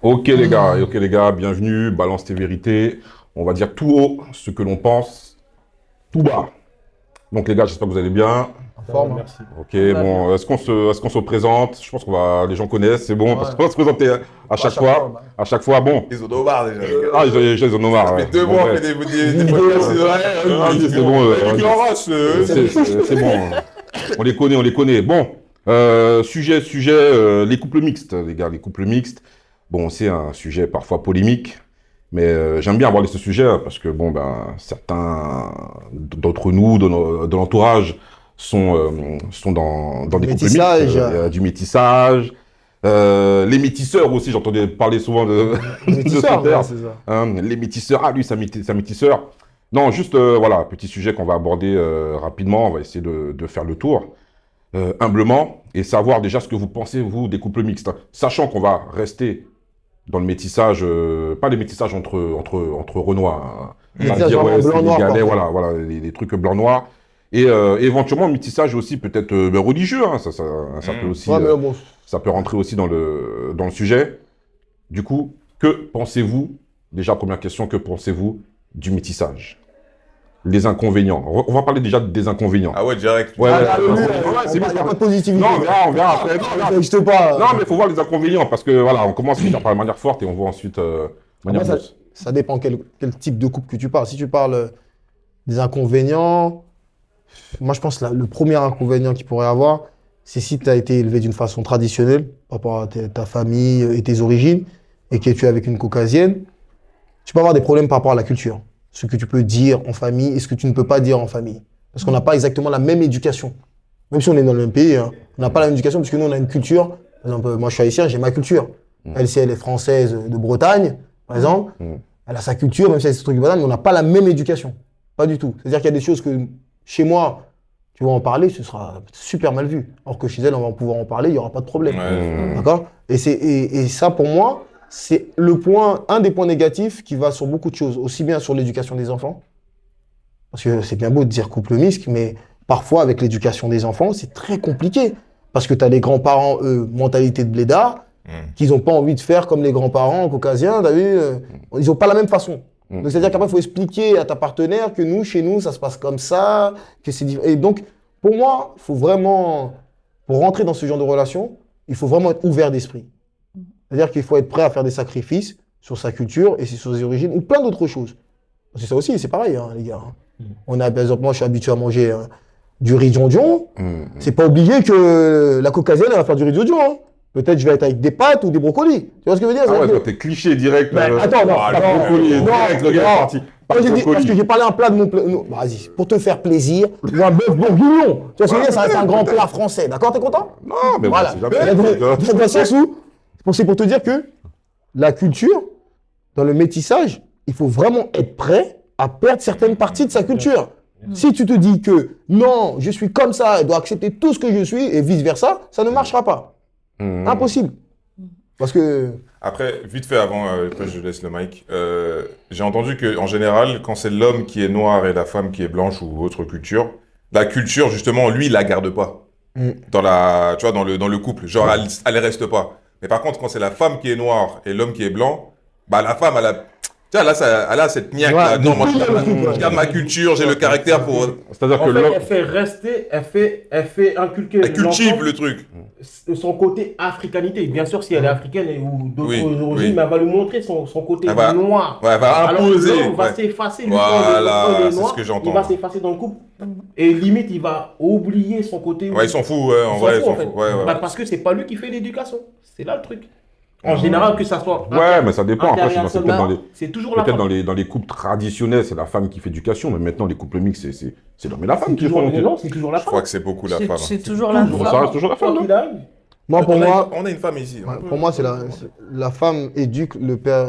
Ok les gars, bienvenue, balance tes vérités. On va dire tout haut ce que l'on pense, tout bas. Donc les gars, j'espère que vous allez bien. En forme, hein. Merci. Ok, On va bon, bien. est-ce qu'on se présente? Je pense les gens connaissent, c'est bon, parce Ouais. qu'on va se présenter à chaque fois. Bah. À chaque fois, bon. Ils ont nos marre déjà. Ils en ont marre. Ça fait Ouais. 2 mois, on bref. fait des podcasts. C'est bon. Tu en races, C'est bon. On les connaît, on les connaît. Bon, sujet, les couples mixtes, les gars, les couples mixtes. Bon, c'est un sujet parfois polémique, mais j'aime bien aborder ce sujet parce que, bon, ben, certains d'entre nous, de l'entourage, sont dans des couples mixtes, du métissage. Les métisseurs aussi, j'entendais parler souvent de Métisseur, ce terme. ouais, c'est ça. Les métisseurs, ah lui, c'est un métisseur. Non, juste, voilà, petit sujet qu'on va aborder rapidement, on va essayer de faire le tour, humblement, et savoir déjà ce que vous pensez, vous, des couples mixtes. Sachant qu'on va rester dans le métissage, pas les métissages entre Renois, hein. On va Métissage dire, vraiment c'est blanc-noir, les galets, quoi. voilà, les trucs blanc-noir. Et éventuellement, métissage aussi peut-être religieux, hein, ça peut aussi, Ouais, mais bon, ça peut rentrer aussi dans le sujet. Du coup, que pensez-vous, déjà première question, que pensez-vous du métissage? Les inconvénients. On va parler déjà des inconvénients. Ah ouais, direct. Ouais, il n'y a pas de positivité. Non, on verra après. Ça n'existe pas. Non, mais il faut voir les inconvénients, parce que voilà, on commence déjà par la manière forte et on voit ensuite manière Après, douce. ça dépend quel type de couple que tu parles. Si tu parles des inconvénients, moi je pense que le premier inconvénient qu'il pourrait avoir, c'est si tu as été élevé d'une façon traditionnelle par rapport à ta famille et tes origines, et que tu es avec une caucasienne, tu peux avoir des problèmes par rapport à la culture. Ce que tu peux dire en famille et ce que tu ne peux pas dire en famille. Parce qu'on n'a pas exactement la même éducation. Même si on est dans le même pays, hein, on n'a pas la même éducation parce que nous, on a une culture. Par exemple, moi, je suis haïtien, j'ai ma culture. Elle, si elle est française de Bretagne, par exemple, elle a sa culture, même si elle est truc de Bretagne, mais on n'a pas la même éducation. Pas du tout. C'est-à-dire qu'il y a des choses que, chez moi, tu vas en parler, ce sera super mal vu. Alors que chez elle, on va pouvoir en parler, il n'y aura pas de problème. Ouais. D'accord ? Et ça, pour moi, c'est un des points négatifs qui va sur beaucoup de choses, aussi bien sur l'éducation des enfants, parce que c'est bien beau de dire couple mixte, mais parfois avec l'éducation des enfants, c'est très compliqué, parce que tu as les grands-parents, eux, mentalité de blédard, qu'ils n'ont pas envie de faire comme les grands-parents caucasiens, t'as vu, ils n'ont pas la même façon. Donc c'est-à-dire qu'après, il faut expliquer à ta partenaire que nous, chez nous, ça se passe comme ça, que c'est différent. Et donc, pour moi, il faut vraiment, pour rentrer dans ce genre de relation, il faut vraiment être ouvert d'esprit. C'est-à-dire qu'il faut être prêt à faire des sacrifices sur sa culture et sur ses origines ou plein d'autres choses. C'est ça aussi, c'est pareil, hein, les gars. On a, par exemple, moi, je suis habitué à manger du riz diondion. C'est pas obligé que la caucasienne elle va faire du riz diondion. Hein. Peut-être je vais être avec des pâtes ou des brocolis. Tu vois ce que je veux dire? Ah ouais, que... toi, t'es cliché direct. Attends, non, brocoli, direct, le gars est parti. Moi, j'ai dit, parce que j'ai parlé un plat de mon plat. Non, vas-y, pour te faire plaisir, ou un bœuf bourguignon. Tu vois ce que je veux dire? Ça reste un grand plat français. D'accord? T'es content? Non, mais Voilà. bon, c'est jamais. Dans le sens où, c'est pour te dire que la culture, dans le métissage, il faut vraiment être prêt à perdre certaines parties de sa culture. Si tu te dis que non, je suis comme ça, je dois accepter tout ce que je suis et vice-versa, ça ne marchera pas. Impossible. Parce que... Après, vite fait avant, après je laisse le mic. J'ai entendu qu'en général, quand c'est l'homme qui est noir et la femme qui est blanche ou autre culture, la culture, justement, lui, il la garde pas. Tu vois, dans le couple. Genre, elle reste pas. Mais par contre, quand c'est la femme qui est noire et l'homme qui est blanc, bah la femme, elle a... Tu vois, elle a cette niaque là. Non, moi, je garde ma culture, j'ai le caractère pour... C'est-à-dire que En fait, l'homme. elle fait rester, elle fait inculquer Elle cultive l'enfant le truc. son côté africanité. Bien sûr, si elle est africaine ou d'autres Oui, origines, oui. mais elle va lui montrer son côté Elle va- noir. Ouais, elle va Alors que imposer. l'homme va Ouais. s'effacer. Lui, Voilà, quand il est c'est noir, ce que j'entends. il va s'effacer dans le couple. Et limite, il va oublier son côté. Ouais, ils s'en foutent, ouais, en Il vrai, ils s'en s'en fout, en foutent. fait. Ouais, ouais. Bah, parce que c'est pas lui qui fait l'éducation. C'est là le truc. En général, que ça soit. Ouais, mais ça dépend. Après, intérieur c'est peut-être dans les. c'est toujours la Peut-être femme. dans les couples traditionnels, c'est la femme qui fait éducation, mais maintenant, les couples mixtes, c'est l'homme et la femme qui font. Non, c'est toujours la Je femme. crois que c'est beaucoup la femme. C'est toujours la Ça femme. reste toujours la femme, Quoi non? qu'il arrive. Moi, pour moi, On a une femme ici. Hein. pour moi, c'est la femme éduque le père.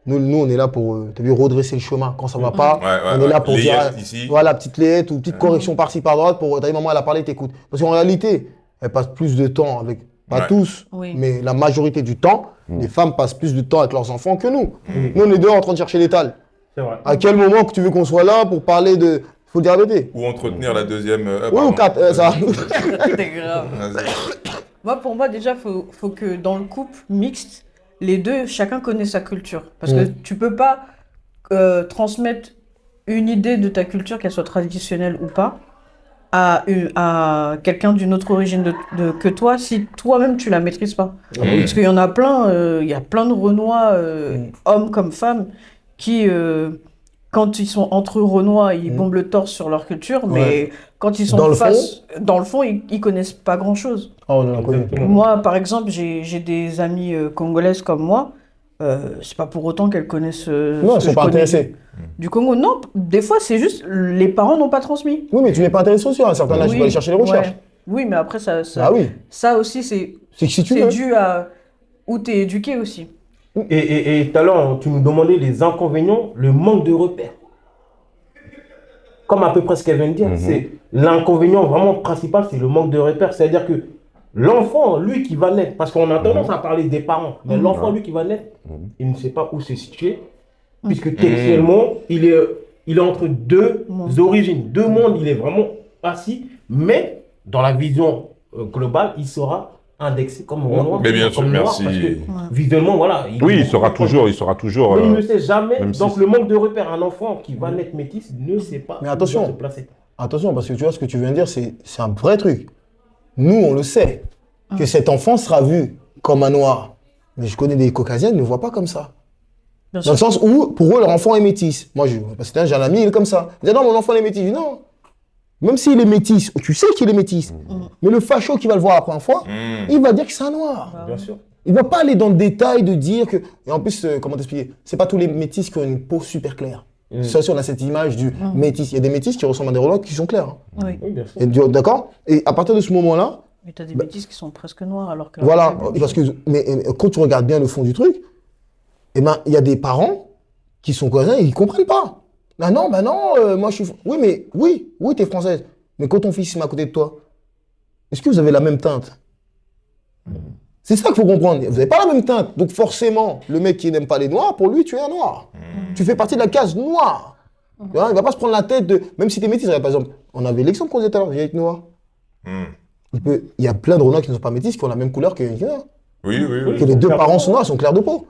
Nous, on est là pour, t'as vu, redresser le chemin. Quand ça va pas, Ouais, on est là pour dire, Layette, ici. voilà, petite layette ou petite correction par-ci, par-droite, pour, t'as vu, maman, elle a parlé, t'écoutes. Parce qu'en réalité, elle passe plus de temps avec, pas Ouais. tous, Oui. mais la majorité du temps, les femmes passent plus de temps avec leurs enfants que nous. Nous, on est dehors en train de chercher l'étal. C'est vrai. À quel moment que tu veux qu'on soit là pour parler de... Faut dire la vérité. Ou entretenir la deuxième. Oui, pardon. ou quatre, ça. C'est grave. Vas-y. Moi, pour moi, déjà, faut que dans le couple mixte, les deux, chacun connaît sa culture. Parce que tu peux pas transmettre une idée de ta culture, qu'elle soit traditionnelle ou pas, à quelqu'un d'une autre origine que toi, si toi-même tu la maîtrises pas. Parce qu'il y en a plein, il y a plein de Renois, hommes comme femmes, qui, quand ils sont entre Renois, ils bombent le torse sur leur culture, mais quand ils sont dans le fond, ils connaissent pas grand-chose. Oh, on en a connu. Moi, par exemple, j'ai des amies congolaises comme moi, c'est pas pour autant qu'elles connaissent Non, elles sont pas intéressées. Du Congo. Non, des fois, c'est juste les parents n'ont pas transmis. Oui, mais tu n'es pas intéressé aussi, à un certain âge, tu peux aller chercher les recherches. Ouais. Oui, mais après, ça aussi, c'est si tu veux. dû à où tu es éduqué aussi. Et tout à l'heure, tu nous demandais les inconvénients, le manque de repères. Comme à peu près ce qu'elle vient de dire, c'est l'inconvénient vraiment principal, c'est le manque de repères. C'est-à-dire que l'enfant, lui qui va naître, parce qu'on a tendance à parler des parents, mais l'enfant, lui qui va naître, il ne sait pas où se situer, puisque textuellement, il est entre deux origines, deux mondes, il est vraiment assis, mais dans la vision globale, il sera indexé comme Renoir. Mais bien sûr, comme noir, merci. parce que visuellement, voilà. Il sera toujours. Mais il ne sait jamais. même Donc si- le manque de repères, un enfant qui va naître métis ne sait pas Mais où attention. doit se placer. Attention, parce que tu vois, ce que tu viens de dire, c'est un vrai truc. Nous, on le sait, que cet enfant sera vu comme un noir. Mais je connais des caucasiens qui ne le voient pas comme ça. Bien Dans le sûr. sens où, pour eux, leur enfant est métis. Moi, parce que j'ai un ami, il est comme ça. Il dit, non, mon enfant est métis. Je dis, non. Même s'il est métis, tu sais qu'il est métis. Mais le facho qui va le voir la première fois, il va dire que c'est un noir. Bien sûr. Il va pas aller dans le détail de dire que... Et en plus, comment t'expliquer? C'est pas tous les métis qui ont une peau super claire. Ça aussi, on a cette image du métis. Il y a des métis qui ressemblent à des Renois qui sont clairs. Hein. Oui. Oui, bien sûr. D'accord? Et à partir de ce moment-là, Mais t'as des bêtises qui sont presque noires alors que. voilà, parce que mais quand tu regardes bien le fond du truc, eh ben il y a des parents qui sont cousins et ils comprennent pas. Ah non, bah non, moi je suis. Oui, t'es française. Mais quand ton fils est à côté de toi, est-ce que vous avez la même teinte? C'est ça qu'il faut comprendre. Vous n'avez pas la même teinte. Donc forcément, le mec qui n'aime pas les noirs, pour lui, tu es un noir. Tu fais partie de la case noire. Tu vois, il va pas se prendre la tête de. Même si t'es métis, par exemple, on avait l'exemple qu'on disait tout à l'heure, vieille noir. Il y a plein de Renois qui ne sont pas métis, qui ont la même couleur que Oui. que les deux parents sont noirs, sont clairs de peau.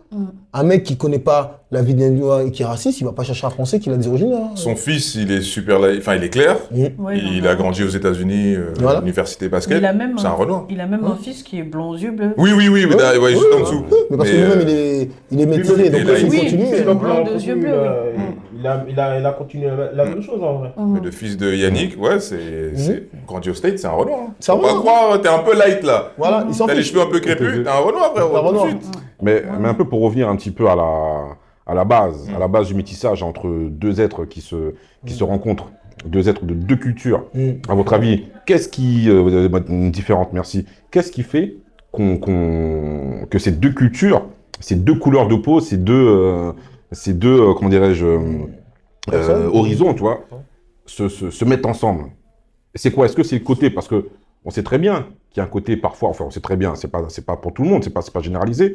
Un mec qui connaît pas la vie d'un noir et qui est raciste, il va pas chercher un Français qui a des origines. Son fils, il est il est clair. Oui, Il a grandi aux États-Unis, Voilà. université basket. Il a même C'est un Renoir. Il a même un fils qui est blond aux yeux bleus. Oui, mais juste en dessous. Mais parce que lui-même, il est métissé, lui-même, donc il a- il Oui, continue. il est Donc, blanc là, on de yeux continue, bleus, il a continué la même chose en vrai. Mais le fils de Yannick, c'est grandi au States, c'est un Renoir. Hein. C'est un Faut pas Renoir. croire, t'es un peu light là. Voilà, il s'en T'as les fiche. cheveux un peu crépus, t'es un Renoir, frère, Un tout de Renoir. suite. Mais un peu pour revenir un petit peu à la base du métissage entre deux êtres qui se rencontrent, deux êtres de deux cultures. À votre avis, qu'est-ce qui différente, merci. Qu'est-ce qui fait que ces deux cultures, ces deux couleurs de peau, ces deux comment dirais-je, horizons, tu vois, se mettent ensemble? C'est quoi? Est-ce que c'est le côté, parce que on sait très bien qu'il y a un côté parfois, enfin on sait très bien, c'est pas pour tout le monde, c'est pas généralisé,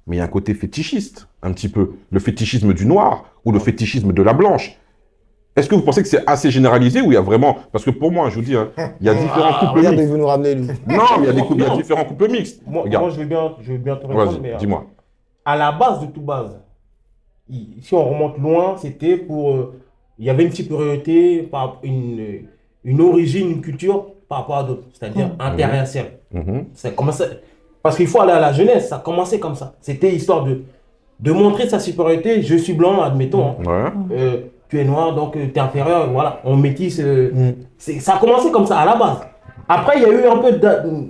mais il y a un côté fétichiste, un petit peu. Le fétichisme du noir ou le fétichisme de la blanche. Est-ce que vous pensez que c'est assez généralisé ou il y a vraiment... Parce que pour moi, je vous dis, hein, il y a différents couples Regarde, il mixtes. veut nous ramener, lui. Non, mais il y a Non. différents couples mixtes. Moi, Regarde, je vais bien te répondre, mais vas-y, dis-moi. à la base de toute base, si on remonte loin, c'était pour... il y avait une supériorité par une origine, une culture par rapport à d'autres, c'est-à-dire interraciale. Ça commençait, parce qu'il faut aller à la jeunesse, ça commençait comme ça. C'était histoire de montrer sa supériorité. Je suis blanc, admettons. Hein. Ouais. Tu es noir, donc tu es inférieur. Voilà, on métisse. Ça a commencé comme ça à la base. Après, il y a eu un peu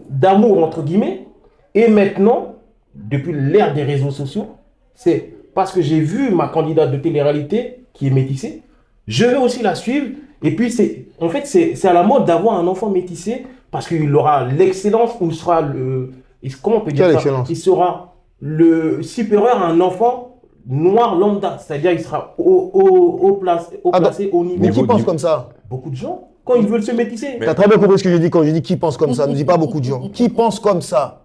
d'amour, entre guillemets. Et maintenant, depuis l'ère des réseaux sociaux, c'est parce que j'ai vu ma candidate de télé-réalité qui est métissée. Je vais aussi la suivre. Et puis, en fait, c'est à la mode d'avoir un enfant métissé parce qu'il aura l'excellence ou il sera le... Comment on peut dire Quelle ça? excellence? Il sera le supérieur à un enfant noir lambda. C'est-à-dire il sera placé au niveau. Mais qui Niveau- pense comme ça? Beaucoup de gens, quand ils veulent se métisser. T'as très bien compris ce que je dis quand je dis qui pense comme ça. Ne dis pas beaucoup de gens. Qui pense comme ça?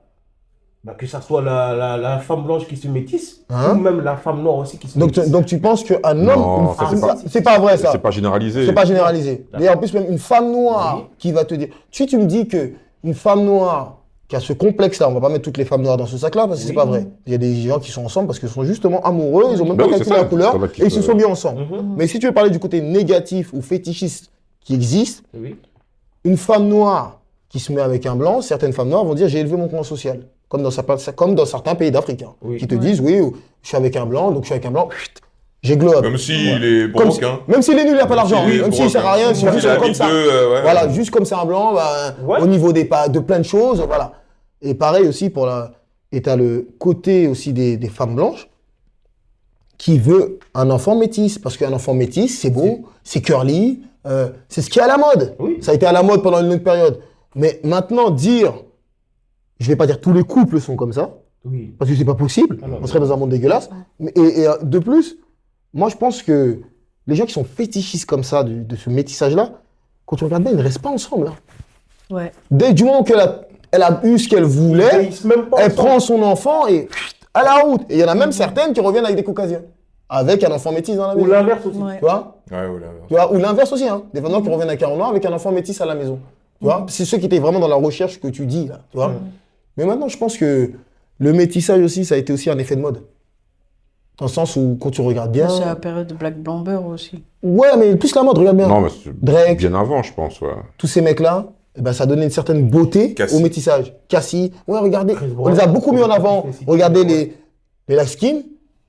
Bah, que ça soit la femme blanche qui se métisse, Hein? ou même la femme noire aussi qui se Donc, métisse. donc tu penses qu'un homme... Non, ça, c'est pas- c'est pas vrai, ça. C'est pas généralisé. C'est pas généralisé. Et en plus, même une femme noire qui va te dire... Si tu me dis que une femme noire qui a ce complexe-là. On va pas mettre toutes les femmes noires dans ce sac-là parce que c'est pas vrai. Il y a des gens qui sont ensemble parce qu'ils sont justement amoureux, ils ont même pas oui, calculé c'est ça. la couleur Ça va qu'ils et ils se se- sont mis ensemble. Mhm. Mais si tu veux parler du côté négatif ou fétichiste qui existe, Oui. une femme noire qui se met avec un blanc, certaines femmes noires vont dire j'ai élevé mon clan social. Comme dans certains pays d'Afrique, hein, Oui. qui te disent oui, je suis avec un blanc, donc je suis avec un blanc, j'ai glow up. Même s'il est Comme broke, hein. même s'il est nul, il n'a pas d'argent. S'il est Même s'il ne broke, sert à hein. rien, c'est S'il juste comme habite ça. ouais. Voilà, juste comme c'est un blanc, bah, Ouais. au niveau de plein de choses, voilà. Et pareil aussi pour la. Et tu as le côté aussi des femmes blanches qui veut un enfant métis. Parce qu'un enfant métis, c'est beau, c'est curly, c'est ce qui est à la mode. Oui. Ça a été à la mode pendant une longue période. Mais maintenant, je vais pas dire tous les couples sont comme ça, Oui. parce que c'est pas possible. Ah non, On serait dans un monde dégueulasse. De plus, moi je pense que les gens qui sont fétichistes comme ça, de ce métissage-là, quand tu regardes bien, ils ne restent pas ensemble. Hein. Ouais. Dès du moment elle a eu ce qu'elle voulait, Ils se même pas elle ensemble. prend son enfant et à la route. Et il y en a même certaines qui reviennent avec des caucasiens. Avec un enfant métis dans la Ou maison. l'inverse aussi. Ouais. Tu vois? Ouais, voilà. Tu vois? Ou l'inverse aussi. Hein. Des femmes qui reviennent avec un noir avec un enfant métis à la maison. Tu vois? C'est ceux qui étaient vraiment dans la recherche que tu dis là. Tu vois? Mais maintenant, je pense que le métissage aussi, ça a été aussi un effet de mode. Dans le sens où, quand tu regardes bien. C'est la période de Black Blamber aussi. Ouais, mais plus la mode, regarde bien. Non, mais c'est Drake. bien avant, je pense, ouais. Tous ces mecs-là, eh ben, ça donnait une certaine beauté Cassie. au métissage. Cassie, ouais, regardez, Chris on Brown. les a beaucoup mis en avant. Chris Regardez Brown. les light skin,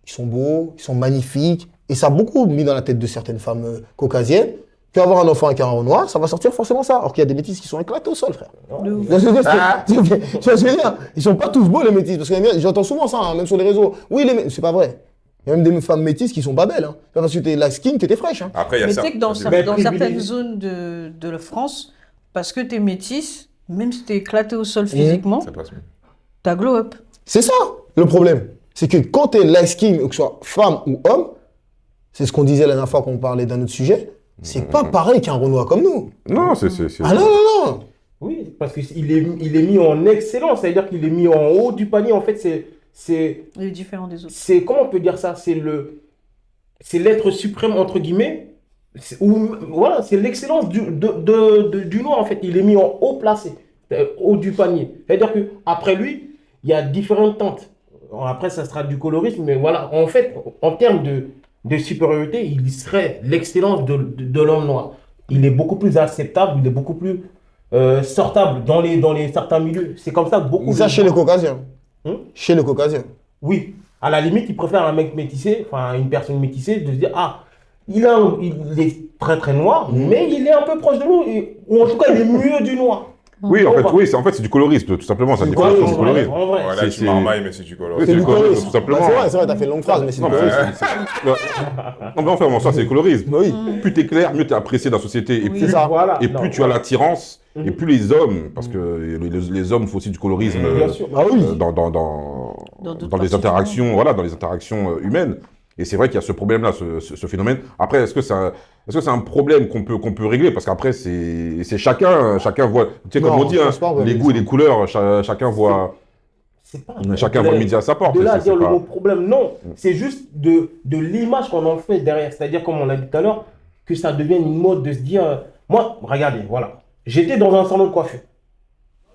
ils sont beaux, ils sont magnifiques. Et ça a beaucoup mis dans la tête de certaines femmes caucasiennes qu'avoir un enfant avec un noir, ça va sortir forcément ça. Alors qu'il y a des métis qui sont éclatés au sol, frère. De ouf. Tu vois ce que je veux dire, tu vois ce que je veux dire. Ils sont pas tous beaux, les métis. Parce que j'entends souvent ça, hein, même sur les réseaux. Oui, c'est pas vrai. Il y a même des femmes métisses qui sont pas belles. Hein. C'est pas parce que t'es light skin que t'es fraîche. Hein. Après, il y a Mais ça. tu sais que dans, C'est- Mais dans privilégié. certaines zones de la France, parce que t'es métisse, même si t'es éclaté au sol physiquement, Ça passe mieux. t'as glow up. C'est ça le problème. C'est que quand tu es light skin, que ce soit femme ou homme, c'est ce qu'on disait la dernière fois qu'on parlait d'un autre sujet, c'est pas pareil qu'un Renoir comme nous. Non, c'est... Ah non, non, non. Oui, parce qu'il est mis en excellence, c'est-à-dire qu'il est mis en haut du panier. En fait, c'est Il est différent des autres. comment on peut dire ça? C'est l'être suprême, entre guillemets. Voilà, c'est l'excellence du noir, en fait. Il est mis en haut placé, haut du panier. C'est-à-dire qu'après lui, il y a différentes teintes. Après, ça sera du colorisme, mais voilà, en fait, en termes de supériorité, il serait l'excellence de l'homme noir. Il est beaucoup plus acceptable, il est beaucoup plus sortable dans les certains milieux. C'est comme ça que beaucoup Ça de chez gens- les caucasiens. Hum? Chez les caucasiens. Oui, à la limite, il préfère un mec métissé, enfin une personne métissée, de se dire ah, il est très très noir, mais il est un peu proche de nous, ou en tout cas il est mieux du noir. Oui, en On fait, va- oui, c'est en fait, c'est du colorisme, tout simplement. Ça Du dépend colorisme, du colorisme. en vrai. Voilà, C'est- tu c'est- marmailles, mais c'est du color. Oui, C'est du colorisme. tout simplement. Bah, c'est vrai, t'as fait une longue phrase, mais c'est Non, du mais colorisme. non, mais enfin, bon, ça, c'est le colorisme. Oui. Plus t'es clair, mieux t'es apprécié dans la société. Et Oui. plus, C'est ça. Voilà. et Non, plus tu as l'attirance, Mhm. et plus les hommes, parce que les hommes font aussi du colorisme Bien sûr. Bah oui. dans d'autres les parties interactions, du monde. voilà, dans les interactions humaines. Et c'est vrai qu'il y a ce problème-là, ce phénomène. Après, est-ce que c'est un problème qu'on peut régler? Parce qu'après, c'est chacun voit, tu sais, comme Non, on dit, je hein, pense pas, on va les régler goûts et ça. les couleurs, chacun voit C'est pas un chacun voit problème. le midi à sa porte. De là à c'est dire le pas- mot problème, non. C'est juste de l'image qu'on en fait derrière. C'est-à-dire, comme on l'a dit tout à l'heure, que ça devienne une mode de se dire moi, regardez, voilà. J'étais dans un salon de coiffure.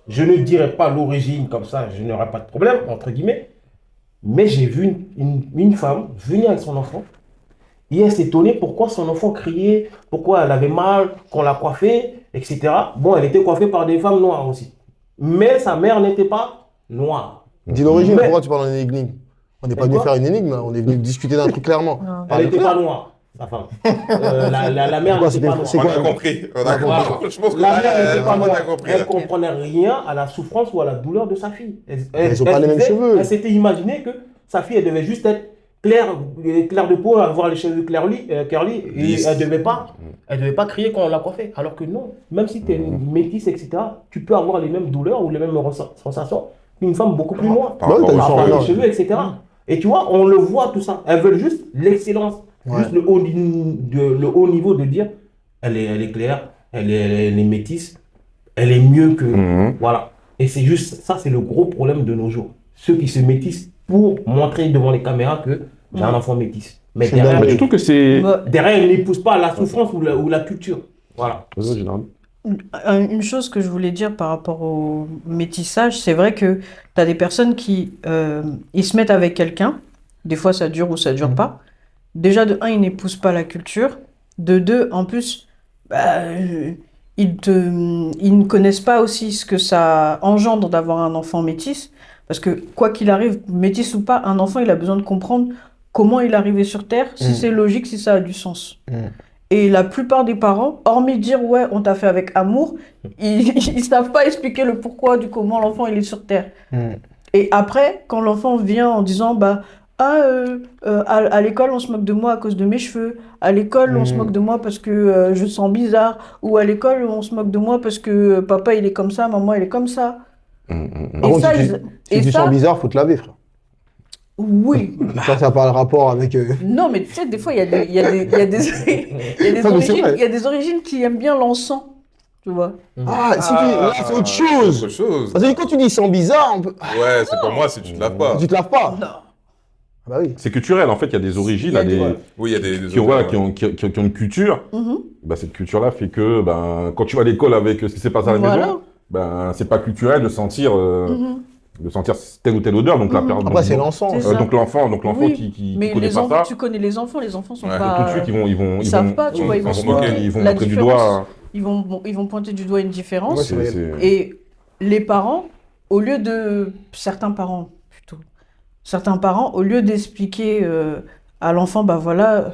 Je ne dirais pas l'origine comme ça, je n'aurais pas de problème, entre guillemets. Mais j'ai vu une femme venir avec son enfant. Et elle s'étonnait pourquoi son enfant criait, pourquoi elle avait mal, qu'on l'a coiffée, etc. Bon, elle était coiffée par des femmes noires aussi. Mais sa mère n'était pas noire. Dis l'origine, Mais- pourquoi tu parles en énigme? On n'est pas Et venu quoi faire une énigme, là. On est venu discuter d'un truc clairement. Non. Parle Elle n'était clair. pas noire, sa femme. La mère Quoi, n'était pas c'est noire. On quoi? a compris. On a Voilà. compris. Je pense que La mère n'était pas on noire. a compris. Elle là. comprenait rien à la souffrance ou à la douleur de sa fille. Ils ont pas les mêmes cheveux. Elle s'était imaginé que sa fille, elle devait juste être claire de peau, avoir les cheveux curly, et Lisse. elle devait pas crier quand on l'a coiffée. Alors que non, même si tu es métisse, etc., tu peux avoir les mêmes douleurs ou les mêmes sensations qu'une femme beaucoup plus noire. Par Ouais, rapport t'as aux eu Par son rapport rayon. aux cheveux, etc. Et tu vois, on le voit tout ça. Elles veulent juste l'excellence, Ouais. juste le haut niveau de dire elle est claire, elle est métisse, elle est mieux que. Mhm. Voilà. Et c'est juste ça, c'est le gros problème de nos jours. Ceux qui se métissent pour montrer devant les caméras que j'ai un enfant métisse. Mais C'est derrière, dingue. Je trouve que c'est... Bah, derrière, ils n'épousent pas la souffrance ou la culture. Voilà. Vas-y, Gérard. une chose que je voulais dire par rapport au métissage, c'est vrai que tu as des personnes qui ils se mettent avec quelqu'un, des fois ça dure ou ça dure pas. Déjà, de un, ils n'épousent pas la culture. De deux, en plus, ils ne connaissent pas aussi ce que ça engendre d'avoir un enfant métis. Parce que quoi qu'il arrive, métis ou pas, un enfant, il a besoin de comprendre comment il est arrivé sur Terre, si c'est logique, si ça a du sens. Et la plupart des parents, hormis dire ouais, on t'a fait avec amour, ils savent pas expliquer le pourquoi du comment l'enfant il est sur Terre. Et après, quand l'enfant vient en disant bah à l'école on se moque de moi à cause de mes cheveux, à l'école on se moque de moi parce que je sens bizarre, ou à l'école on se moque de moi parce que papa il est comme ça, maman elle est comme ça. Par contre, si tu sens bizarre, faut te laver, frère. Oui. Ça n'a pas le rapport avec. Non, mais tu sais, des fois, il y a des origines qui aiment bien l'encens, tu vois. Ah, là, c'est autre chose. Autre chose. Parce que quand tu dis sent bizarre, on peut... Ouais, c'est pour moi si tu te laves pas. Tu te laves pas. Non. Ah bah oui. C'est culturel, en fait, il y a des origines, Oui, il y a des qui ont une culture. Bah, cette culture-là fait que quand tu vas à l'école avec ce qui s'est passé à la maison, c'est pas culturel de sentir telle ou telle odeur. Donc, Après, c'est l'encens. donc l'enfant Oui. qui Mais connaît les pas enfants, ça, tu connais les enfants sont Ouais. pas... tout de suite, ils savent pas, tu vois, ils vont se moquer. ils vont La montrer du différence, doigt. ils vont pointer du doigt une différence. Ouais, Et les parents, au lieu de... Certains parents, au lieu d'expliquer à l'enfant, bah voilà,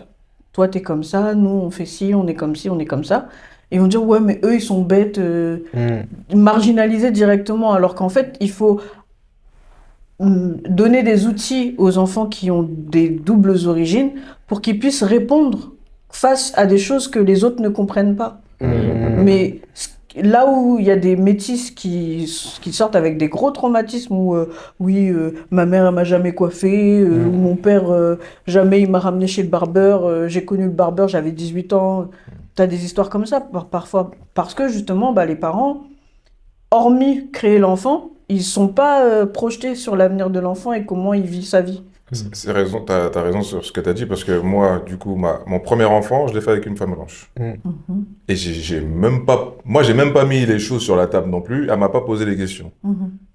toi t'es comme ça, nous on fait ci, on est comme ci, on est comme ça, ils vont dire ouais mais eux ils sont bêtes, marginalisés directement, alors qu'en fait il faut donner des outils aux enfants qui ont des doubles origines pour qu'ils puissent répondre face à des choses que les autres ne comprennent pas. Mais là où il y a des métis qui sortent avec des gros traumatismes, où ma mère elle m'a jamais coiffé, ou mon père jamais il m'a ramené chez le barbeur, j'ai connu le barbeur, j'avais 18 ans. T'as des histoires comme ça parfois, parce que justement les parents, hormis créer l'enfant, ils sont pas projetés sur l'avenir de l'enfant et comment il vit sa vie. C'est raison, t'as raison sur ce que t'as dit, parce que moi, du coup, mon premier enfant, je l'ai fait avec une femme blanche. Et j'ai même pas mis les choses sur la table non plus, elle m'a pas posé les questions.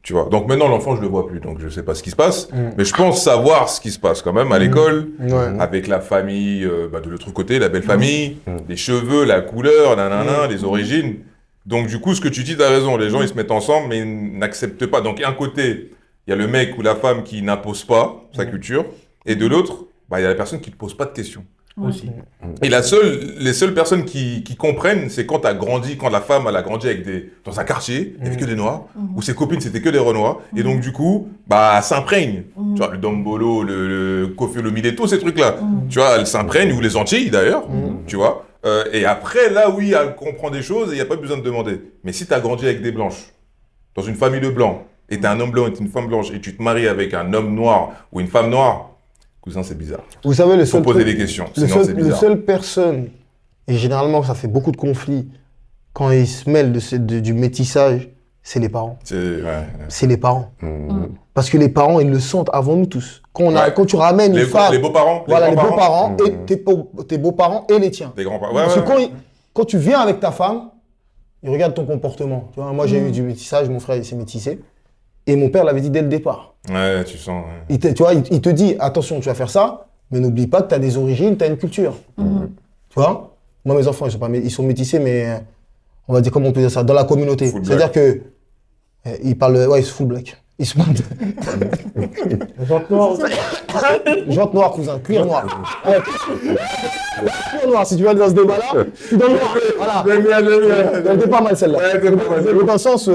Tu vois. Donc maintenant, l'enfant, je le vois plus, donc je sais pas ce qui se passe, mais je pense savoir ce qui se passe quand même à l'école, avec la famille, de l'autre côté, la belle famille, les cheveux, la couleur, les origines. Donc du coup, ce que tu dis, t'as raison, les gens, ils se mettent ensemble, mais ils n'acceptent pas. Donc, un côté, il y a le mec ou la femme qui n'impose pas sa culture, et de l'autre, il y a la personne qui ne pose pas de questions. Aussi. Et les seules personnes qui comprennent, c'est quand la femme elle a grandi dans un quartier, il n'y avait que des noirs, où ses copines c'était que des renois, et donc du coup, elle s'imprègne. Tu vois, le Dombolo, le Kofi Olomide, tous ces trucs-là. Tu vois, elle s'imprègne, ou les Antilles d'ailleurs, tu vois. Et après, là, oui, elle comprend des choses et il n'y a pas besoin de demander. Mais si tu as grandi avec des blanches, dans une famille de blancs, et tu es un homme blanc et tu es une femme blanche, et tu te maries avec un homme noir ou une femme noire, cousin, c'est bizarre. Vous savez, le seul faut poser truc- des questions, le sinon seul- c'est Le bizarre. seule personne, et généralement ça fait beaucoup de conflits, quand ils se mêlent du métissage, c'est les parents. C'est les parents. Parce que les parents, ils le sentent avant nous tous. Quand tu ramènes une femme... Les beaux-parents, Voilà, les beaux-parents, et tes beaux-parents et les tiens. les grands-parents. Parce que quand tu viens avec ta femme, ils regardent ton comportement. Tu vois, moi, j'ai eu du métissage, mon frère, il s'est métissé. Et mon père l'avait dit dès le départ. Ouais, tu sens. Tu vois, il te dit, attention, tu vas faire ça, mais n'oublie pas que tu as des origines, tu as une culture. Tu vois? Moi, mes enfants, ils sont métissés, mais on va dire, comment on peut dire ça, dans la communauté. Full C'est-à-dire que ils parlent, ils sont full black. Ils se montrent. Jante noire, cousin, cuir noir. Ouais. Cuir noir, si tu vas dans ce débat-là, je suis dans le noir. Voilà. Elle était pas mal celle-là. Mais dans le sens,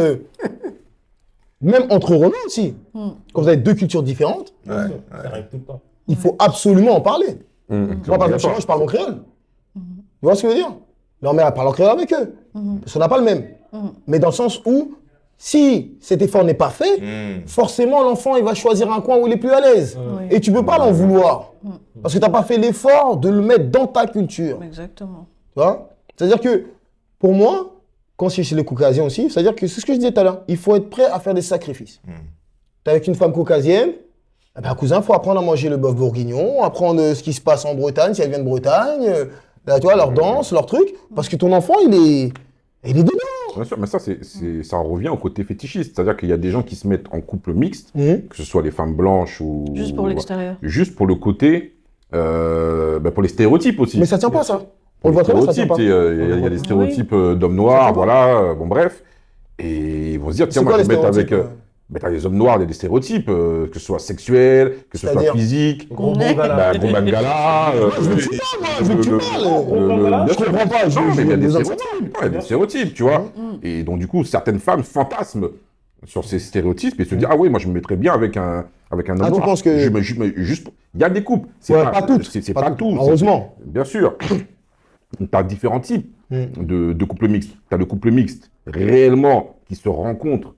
même entre Renault aussi, quand vous avez deux cultures différentes, Ça arrive tout le temps. il faut absolument en parler. Moi, par exemple, chez moi, je parle en créole. Tu vois ce que je veux dire? Leur mère, elle parle en créole avec eux. Parce qu'on n'a pas le même. Mais dans le sens où, si cet effort n'est pas fait, forcément, l'enfant, il va choisir un coin où il est plus à l'aise. Et tu ne peux pas l'en vouloir. Parce que tu n'as pas fait l'effort de le mettre dans ta culture. Exactement. Tu vois? C'est-à-dire que, pour moi, quand c'est chez les caucasiens aussi, c'est-à-dire que c'est ce que je disais tout à l'heure, il faut être prêt à faire des sacrifices. Tu es avec une femme caucasienne, eh ben, cousin, il faut apprendre à manger le bœuf bourguignon, apprendre ce qui se passe en Bretagne, si elle vient de Bretagne, là, tu vois, leur danse, leur truc, parce que ton enfant, il Et il est dedans. Bien sûr, mais ça, ça revient au côté fétichiste. C'est-à-dire qu'il y a des gens qui se mettent en couple mixte, que ce soit les femmes blanches ou... Juste pour l'extérieur. Juste pour le côté... pour les stéréotypes aussi. Mais ça tient pas, ça. Pour On le les voit très bien, ça tient stéréotypes, pas. il y a des stéréotypes d'hommes noirs, voilà, bon bref. Et ils vont se dire, tiens, C'est moi, quoi je vais les mettre avec... stéréotypes, t'as les hommes noirs, il y a des stéréotypes, que ce soit sexuel, que ce soit C'est-à-dire physique, Gros bangala. bah, gros bangala, Je veux que tu parles, moi. Je veux que tu parles. bien Je comprends pas. non, mais il y a des des stéréotypes, il y a des stéréotypes, tu vois. Et donc, du coup, certaines femmes fantasment sur ces stéréotypes et se disent, ah oui, moi, je me mettrais bien avec un homme Ah, tu noir. penses que- Juste, il y a des couples. Ouais, pas toutes. C'est pas tout. Heureusement. Bien sûr. Tu as différents types de couples mixtes. Tu as le couple mixte réellement qui se rencontrent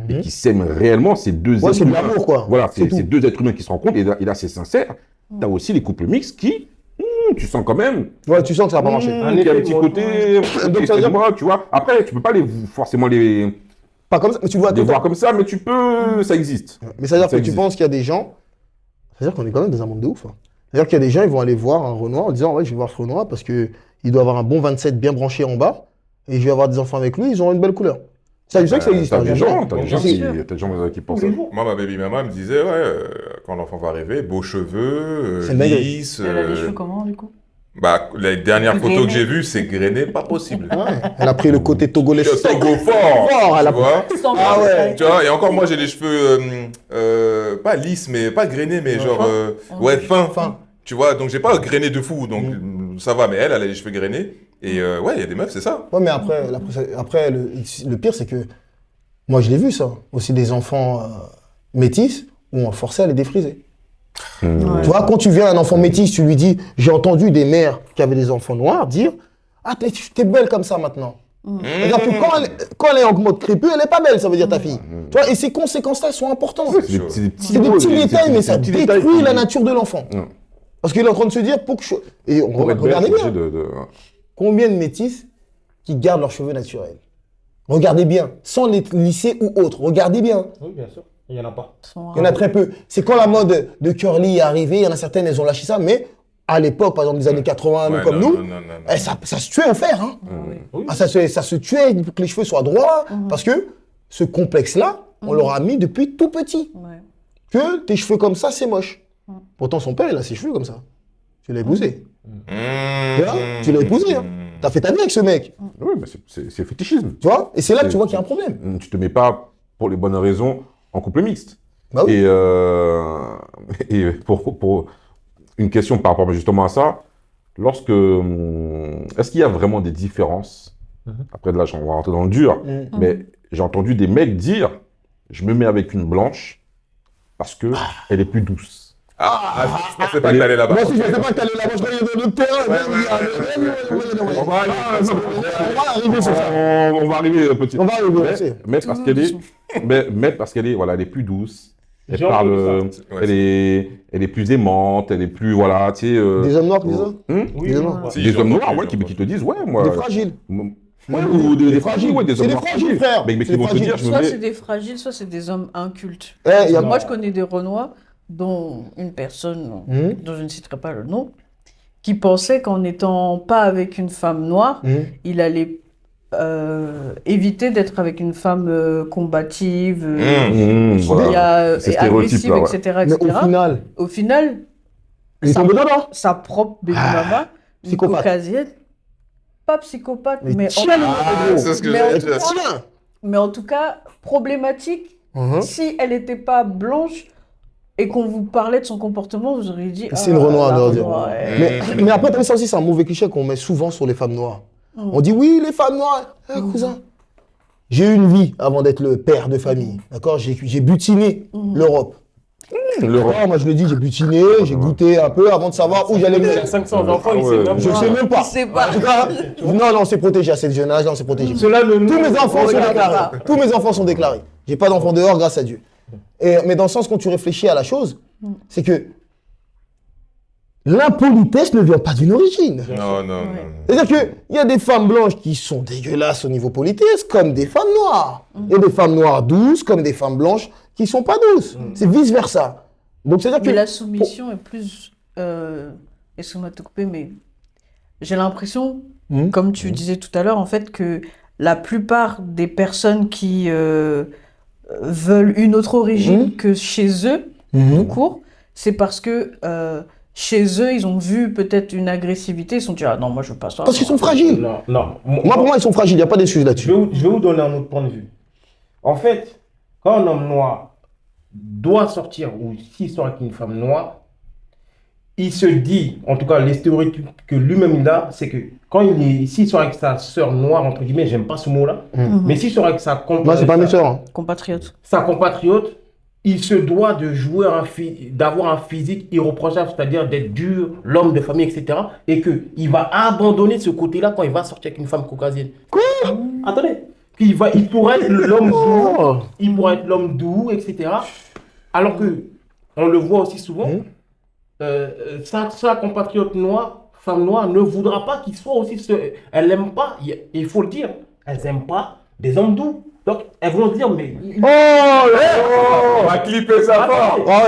et qui s'aiment réellement. C'est deux Ouais, êtres c'est de humains. l'amour, quoi. Voilà, C'est tout. c'est deux êtres humains qui se rencontrent et là c'est sincère. Tu as aussi les couples mixtes qui, tu sens quand même, Ouais, tu sens que ça va pas marcher. Un il y a effet un petit côté, Donc, ça veut dire- excuse-moi, tu vois. Après, tu peux pas forcément les Pas comme ça, mais tu vois. voir comme ça, mais tu peux, ça existe. Mais ça veut dire Ça que tu existe. penses qu'il y a des gens. Ça veut dire qu'on est quand même dans un monde de ouf. Hein. C'est-à-dire qu'il y a des gens, ils vont aller voir un Renoir en disant, ouais, je vais voir ce Renoir parce qu'il doit avoir un bon 27 bien branché en bas et je vais avoir des enfants avec lui, ils auront une belle couleur. Ça, je sais que ça existe. T'as hein, des je gens, sais. t'as des gens Bien qui sûr. t'as des gens qui pensent Tous ça. les jours. Moi, ma baby mama me disait, quand l'enfant va arriver, beaux cheveux, C'est maigre. lisse. Elle a les cheveux comment, du coup? Bah, les dernières Grainé. photos que j'ai vues, c'est grainé, pas possible. Ouais. Elle a pris le côté togolais. Togo fort, Fort, elle a tu vois. Ah ouais. Tu vois, et encore moi j'ai les cheveux pas lisses, mais pas grainés, mais genre ouais fins. Fin. Tu vois, donc j'ai pas grainé de fou, donc ça va. Mais elle a les cheveux grainés et ouais, il y a des meufs, c'est ça. Ouais, mais après le pire, c'est que moi, je l'ai vu, ça. Aussi des enfants métis où on forçait à les défriser. Ouais. Tu vois, quand tu viens à un enfant métis, tu lui dis, j'ai entendu des mères qui avaient des enfants noirs dire, ah, t'es belle comme ça maintenant. C'est-à-dire que quand elle est en mode crépus, elle est pas belle, ça veut dire ta fille. Tu vois, et ces conséquences-là sont importantes. C'est des petits C'est des petits détails, mais ça des petits détails détruit qui- la nature de l'enfant. Non. Parce qu'il est en train de se dire, pour que je... Et Pour être regardez belle, bien, t'es obligé de- combien de métis qui gardent leurs cheveux naturels? Regardez bien, sans les lisser ou autres, regardez bien. Oui, bien sûr. Il n'y en a pas. Il y en a très peu. C'est quand la mode de curly est arrivée, il y en a certaines, elles ont lâché ça, mais à l'époque, par exemple, des années 80, Ouais, comme non, nous, non, non, non. eh, ça se tuait au fer. Hein. Oui. Ah, ça se tuait pour que les cheveux soient droits, parce que ce complexe-là, on leur a mis depuis tout petit. Ouais. Que tes cheveux comme ça, c'est moche. Pourtant, son père, il a ses cheveux comme ça. Tu l'as épousé. Tu l'as épousé, hein. T'as fait ta vie avec ce mec. Oui, mais c'est fétichisme. Tu vois? Et c'est là que tu C'est- vois qu'il y a un problème. Tu te mets pas, pour les bonnes raisons, en couple mixte. Bah oui. Et pour une question par rapport justement à ça, est-ce qu'il y a vraiment des différences? Après, de là, on va rentrer dans le dur, mais j'ai entendu des mecs dire, je me mets avec une blanche parce que elle est plus douce. Je pensais pas que t'allais là-bas. Moi aussi, je ne sais pas que t'allais là-bas, je croyais dans le terrain. On va arriver sur ça. On va arriver, petit. On va arriver, Mais- c'est- mais parce qu'elle est, mais parce qu'elle est, voilà, elle est plus douce. Elle J'ai parle, entendu ça. Ouais, elle est plus aimante, elle est plus, voilà, tu sais. Des hommes noirs qui disent ça? Oui, Des oui, hommes. ouais. Si, Des j'ai hommes entendu, noirs, ouais, j'ai qui te disent, ouais, moi. Des fragiles. Ouais, ou des fragiles, ouais, des C'est hommes des noirs fragiles, frère. Mais C'est qui vont te fragiles. dire, je me Soit mets. c'est des fragiles, soit c'est des hommes incultes. Eh, y a- Moi, je connais des Renois, dont une personne, dont je ne citerai pas le nom, qui pensait qu'en n'étant pas avec une femme noire, il allait éviter d'être avec une femme combative, qui Voilà. Ces est stéréotypes, agressive, là, ouais. etc., Mais etc. au final, Au final, il est sa, tombé dedans. sa propre baby mama, une psychopathe. caucasienne, pas psychopathe, Mais mais, tiens, Ah, c'est ce que mais j'allais en dire. tout cas- mais en tout cas, problématique. Si elle n'était pas blanche et qu'on vous parlait de son comportement, vous auriez dit. C'est une Renoir, la on doit dire. Renoir, ouais. Mais après, t'as vu ça aussi, c'est un mauvais cliché qu'on met souvent sur les femmes noires. On dit oui, les femmes noires. Eh, cousin, j'ai eu une vie avant d'être le père de famille. D'accord? J'ai butiné l'Europe. D'accord, moi je le dis, j'ai butiné, j'ai goûté un peu avant de savoir où j'allais Il y me a 500 enfants, il sait même Je pas. sais même pas. Il sait pas. En tout cas, non, on s'est protégé à ce jeune âge, on s'est protégé. Cela ne Tous mes enfants sont regarde déclarés. pas. Tous mes enfants sont déclarés. J'ai pas d'enfants dehors, grâce à Dieu. Mais dans le sens quand tu réfléchis à la chose, c'est que l'impolitesse ne vient pas d'une origine. Non, non, non. C'est-à-dire qu'il y a des femmes blanches qui sont dégueulasses au niveau politesse, comme des femmes noires. Et des femmes noires douces, comme des femmes blanches qui sont pas douces. C'est vice-versa. Donc c'est-à-dire que... Mais la soumission est plus. Excuse-moi de te couper, mais j'ai l'impression, comme tu disais tout à l'heure, en fait, que la plupart des personnes qui veulent une autre origine que chez eux, tout court, c'est parce que chez eux, ils ont vu peut-être une agressivité, ils se sont dit, ah non, moi je veux pas ça. Parce qu'ils sont fragiles. Non. Moi, pour moi, ils sont fragiles, il n'y a pas d'excuse là-dessus. Je vais vous donner un autre point de vue. En fait, quand un homme noir doit sortir, ou s'il sort avec une femme noire, il se dit, en tout cas, les stéréotypes que lui-même il a, c'est que s'il sort avec sa sœur noire, entre guillemets, j'aime pas ce mot-là, mais s'il sort avec Moi, c'est pas mes sœurs. Compatriotes. sa compatriote, il se doit de jouer d'avoir un physique irréprochable, c'est-à-dire d'être dur, l'homme de famille, etc. Et qu'il va abandonner ce côté-là quand il va sortir avec une femme caucasienne. Quoi? Attendez. Il pourrait être l'homme doux, il pourrait être l'homme doux, etc. Alors que, on le voit aussi souvent, sa compatriote noire, femme noire, ne voudra pas qu'il soit aussi... Elle n'aime pas, il faut le dire, elles n'aiment pas des hommes doux. Donc, elles vont dire, mais... On va clipper ça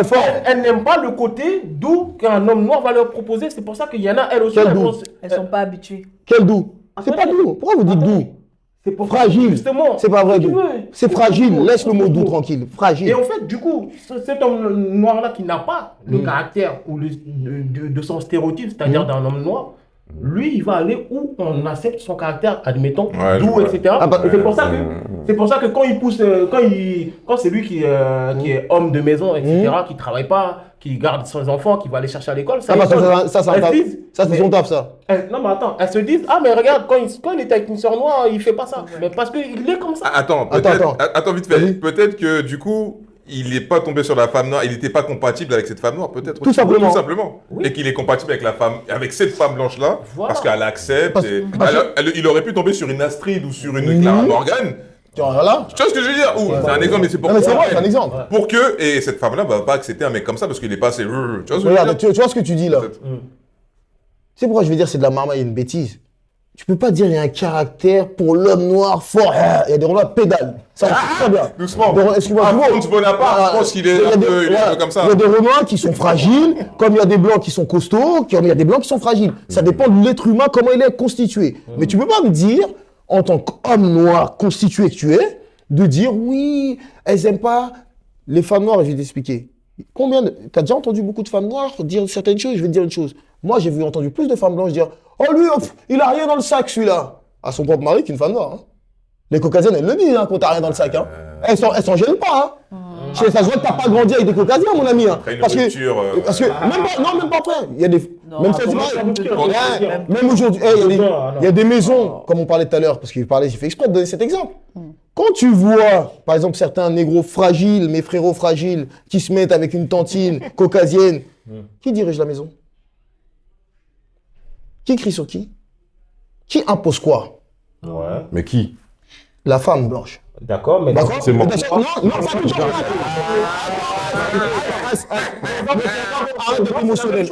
fort. Elles n'aiment pas le côté doux qu'un homme noir va leur proposer. C'est pour ça qu'il y en a, elles aussi... Elles sont pas habituées. Quel doux? C'est pas doux. Pourquoi vous dites doux? C'est pour Fragile. Justement. C'est pas vrai doux. veux. C'est fragile. Laisse le mot doux tranquille. Fragile. Et en fait, du coup, cet homme noir-là qui n'a pas le caractère ou de son stéréotype, c'est-à-dire d'un homme noir, lui, il va aller où on accepte son caractère, admettons, doux, etc. Et c'est pour ça que quand il pousse, quand c'est lui qui est homme de maison, etc., qui travaille pas, qui garde ses enfants, qui va les chercher à l'école, ça c'est son taf, ça. Non, mais attends, elles se disent, ah, mais regarde, quand il était avec une soeur noire, il fait pas ça. Mais parce qu'il est comme ça. Attends, vite fait. Peut-être que du coup, il n'est pas tombé sur la femme noire, il n'était pas compatible avec cette femme noire, peut-être. Tout simplement. Oui. Et qu'il est compatible avec cette femme blanche-là, parce qu'elle accepte. Il aurait pu tomber sur une Astrid ou sur une Clara Morgan. Voilà. Tu vois ce que je veux dire? C'est un exemple, mais c'est pour Non, mais c'est vrai, c'est un exemple. Pour que, et cette femme-là va pas accepter un mec comme ça parce qu'il est pas assez. Tu vois ce que je veux Regarde, dire? tu vois ce que tu dis là? Tu sais pourquoi je vais dire c'est de la marmaille et une bêtise? Tu peux pas dire il y a un caractère pour l'homme noir fort. Il y a des Renois pédales. Ça marche très bien. Doucement. Excuse-moi, Franz Bonaparte, je pense qu'il est un peu comme ça. Il y a des Renois qui sont fragiles, comme il y a des Blancs qui sont costauds, comme il y a des Blancs qui sont fragiles. Ça dépend de l'être humain, comment il est constitué. Mais tu peux pas me dire, en tant qu'homme noir constitué que tu es, de dire oui, elles aiment pas les femmes noires. Je vais t'expliquer. T'as déjà entendu beaucoup de femmes noires dire certaines choses? Je vais te dire une chose. Moi, j'ai entendu plus de femmes blanches dire oh lui, il a rien dans le sac celui-là. À son propre mari qu'une femme noire. Hein. Les caucasiennes, elles le disent quand t'as rien dans le sac. Hein. Elles s'en gênent pas. Hein. Ça se voit que t'as pas grandi avec des caucasiens, mon ami. Hein. Parce que même pas après. Il y a des. Même ça, c'est pareil. Même aujourd'hui, il y a des maisons, comme on parlait tout à l'heure, parce qu'il parlait, j'ai fait exprès de donner cet exemple. Quand tu vois, par exemple, certains négros fragiles, mes frérots fragiles, qui se mettent avec une tantine caucasienne, qui dirige la maison? Qui crie sur qui? Qui impose quoi? Ouais. Mais qui? La femme blanche. D'accord, mais... D'accord? C'est mort. Non, pas tout le temps. Arrête d'être émotionnel.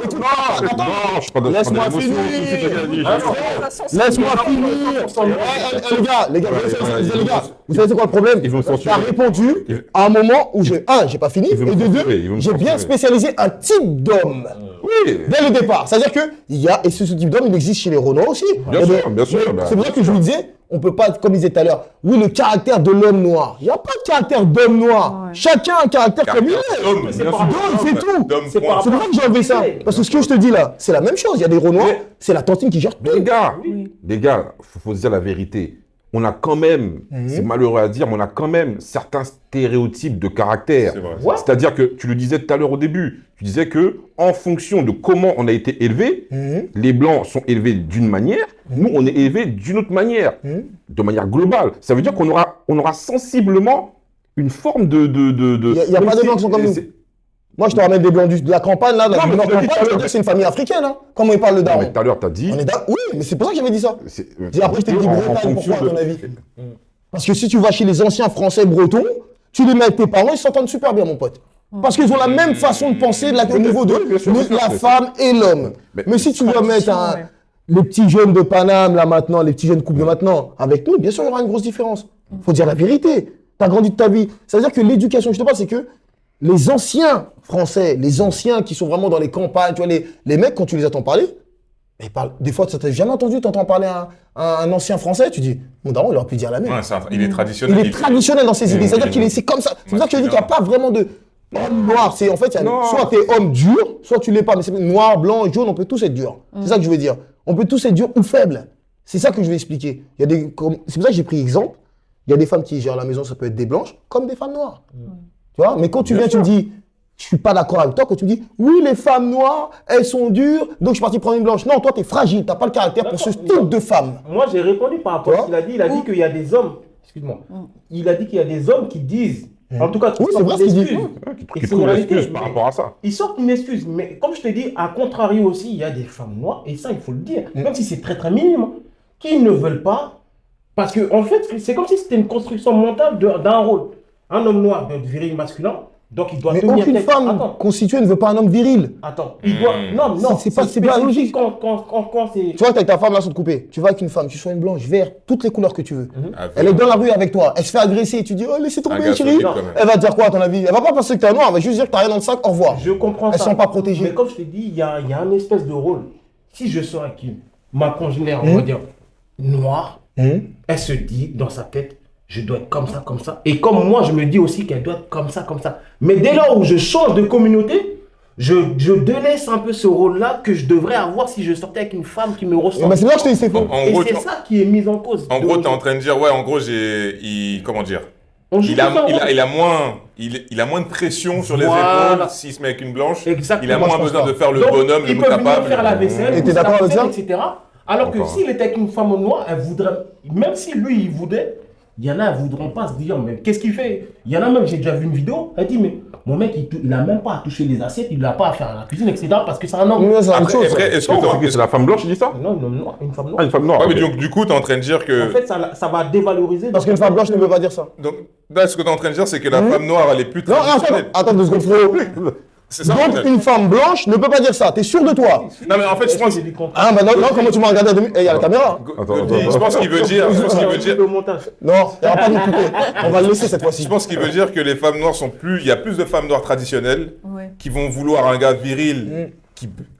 Laisse-moi finir. Laisse-moi finir. Les gars, vous savez c'est quoi le problème? Ils vont censurer. Tu as répondu à un moment où j'ai pas fini, et de deux, j'ai bien spécialisé un type d'homme. Oui. Dès le départ. C'est-à-dire que et ce type d'homme, il existe chez les Renois aussi. Bien sûr. C'est pour ça que je vous disais, on peut pas, comme il disait tout à l'heure, oui, le caractère de l'homme noir. Il n'y a pas de caractère d'homme noir. Ouais. Chacun a un caractère comme il est. C'est tout. C'est pour ça que j'ai enlevé ça. Parce que ce que je te dis là, c'est la même chose. Il y a des Renois, c'est la tantine qui gère tout. Les gars, faut se dire la vérité. On a quand même, c'est malheureux à dire, mais on a quand même certains stéréotypes de caractère. C'est-à-dire que, tu le disais tout à l'heure au début, tu disais que en fonction de comment on a été élevé, les Blancs sont élevés d'une manière, nous on est élevés d'une autre manière, de manière globale. Ça veut dire qu'on aura sensiblement une forme de... Il n'y a pas de Blancs qui sont comme nous. Moi, je te ramène des Blancs de la campagne, là, de la campagne, c'est une famille africaine, hein. Comment ils parlent le daron? Tout à l'heure, tu as dit... Oui, mais c'est pour ça que j'avais dit ça. Après, je t'ai dit Bretagne, pourquoi, à ton avis? Parce que si tu vas chez les anciens Français bretons, tu les mets avec tes parents, ils s'entendent super bien, mon pote. Parce qu'ils ont la même façon de penser au niveau de la femme et l'homme. Mais si tu vas mettre les petits jeunes de Paname, là, maintenant, les petits jeunes couples de maintenant, avec nous, bien sûr, il y aura une grosse différence. Faut dire la vérité. Tu as grandi de ta vie. Ça veut dire que l'éducation, je te parle, c'est que les anciens Français, les anciens qui sont vraiment dans les campagnes, tu vois, les mecs, quand tu les entends parler, Et il parle, des fois, tu n'as jamais entendu, tu entends parler à un ancien français, tu dis, mon daron, il aurait pu dire la même. Ouais, il est traditionnel. Il est traditionnel dans ses idées, c'est-à-dire qu'il est c'est comme ça. C'est pour ça que je te dis qu'il n'y a pas vraiment de homme noir. En fait, soit tu es homme dur, soit tu ne l'es pas. Mais c'est noir, blanc, jaune, on peut tous être durs. C'est ça que je veux dire. On peut tous être durs ou faibles. C'est ça que je vais expliquer. C'est pour ça que j'ai pris exemple. Il y a des femmes qui gèrent la maison, ça peut être des blanches, comme des femmes noires. Tu vois? Mais quand tu viens, tu me dis, je suis pas d'accord avec toi, quand tu me dis, oui, les femmes noires, elles sont dures, donc je suis parti prendre une blanche. Non, toi, tu es fragile, tu n'as pas le caractère pour ce type de femme. Moi, j'ai répondu par rapport à ce qu'il a dit. Il a dit qu'il y a des hommes, excuse-moi, il a dit qu'il y a des hommes qui disent, en tout cas, qui c'est vrai ce qu'il dit. Qui trouvent l'excuse par rapport à ça. Ils sortent une excuse, mais comme je te dis, à contrario aussi, il y a des femmes noires, et ça, il faut le dire, même si c'est très très minime, qui ne veulent pas, parce que en fait, c'est comme si c'était une construction mentale d'un rôle. Un homme noir doit être viril masculin, donc il doit Mais tenir aucune tête. femme Attends, constituée ne veut pas un homme viril. attends, il doit. Non, non, C'est pas logique. Quand c'est. Tu vois, avec ta femme, là, sans te couper. Tu vas avec une femme, tu sois une blanche, vert, toutes les couleurs que tu veux. Ah, Elle est dans la rue avec toi, elle se fait agresser, tu dis, oh, laissez Un tomber, gars chérie. solide, quand même. Elle va te dire quoi, à ton avis? Elle va pas penser que t'es un noir, elle va juste dire que t'as rien dans le sac, au revoir. Je comprends Elles ça. sont pas protégées. Mais comme je te dis, il y a un espèce de rôle. Si je sors avec ma congénère, on va dire, noire, elle se dit dans sa tête, je dois être comme ça, comme ça. Et comme moi, je me dis aussi qu'elle doit être comme ça, comme ça. Mais dès lors où je change de communauté, je délaisse un peu ce rôle-là que je devrais avoir si je sortais avec une femme qui me ressemble. Mais c'est là que je te dis, c'est faux. En Et gros, c'est ça qui est mis en cause. En gros, tu es en train de dire, ouais, en gros, comment dire, On joue il a, tout ça, il, a, ouais. il, a moins, il a moins de pression sur les Voilà. épaules s'il se met avec une blanche. Exactement. Il a Moi, moins je pense besoin pas. de faire le Donc, bonhomme, le il peut venir capable. faire la vaisselle, Et t'es pousser d'accord la avec ça vaisselle, etc. Alors que s'il était avec une femme noire, elle voudrait, même si lui il voudrait, il y en a, elles ne voudront pas se dire, mais qu'est-ce qu'il fait? Il y en a même, j'ai déjà vu une vidéo, elle dit, mais mon mec, il n'a même pas à toucher les assiettes, il n'a pas à faire la cuisine, etc. Parce que c'est un homme. Mais c'est la même chose. Après, est-ce que Non, c'est la femme blanche qui dit ça? Non, non, non, une femme noire. Ah, une femme noire. Ouais, mais ok. donc, du coup, tu es en train de dire que. En fait, ça va dévaloriser. Parce qu'une femme blanche ne veut pas dire ça. Donc, là, ce que tu es en train de dire, c'est que la femme noire, elle est plus Non, traditionnelle. attends 2 secondes, frérot. C'est ça, au Donc, final. une femme blanche ne peut pas dire ça. T'es sûr de toi? Non, mais en fait, je pense. j'ai dit contre. Ah, bah non, comment tu m'as regardé à demi? Eh, il y a la caméra. Je pense qu'il veut dire. Je pense qu'il veut dire. Le montage. Non, il n'y aura pas de couper. On va le laisser cette fois-ci. Je pense qu'il veut dire que les femmes noires sont plus. Il y a plus de femmes noires traditionnelles Ouais. qui vont vouloir un gars viril,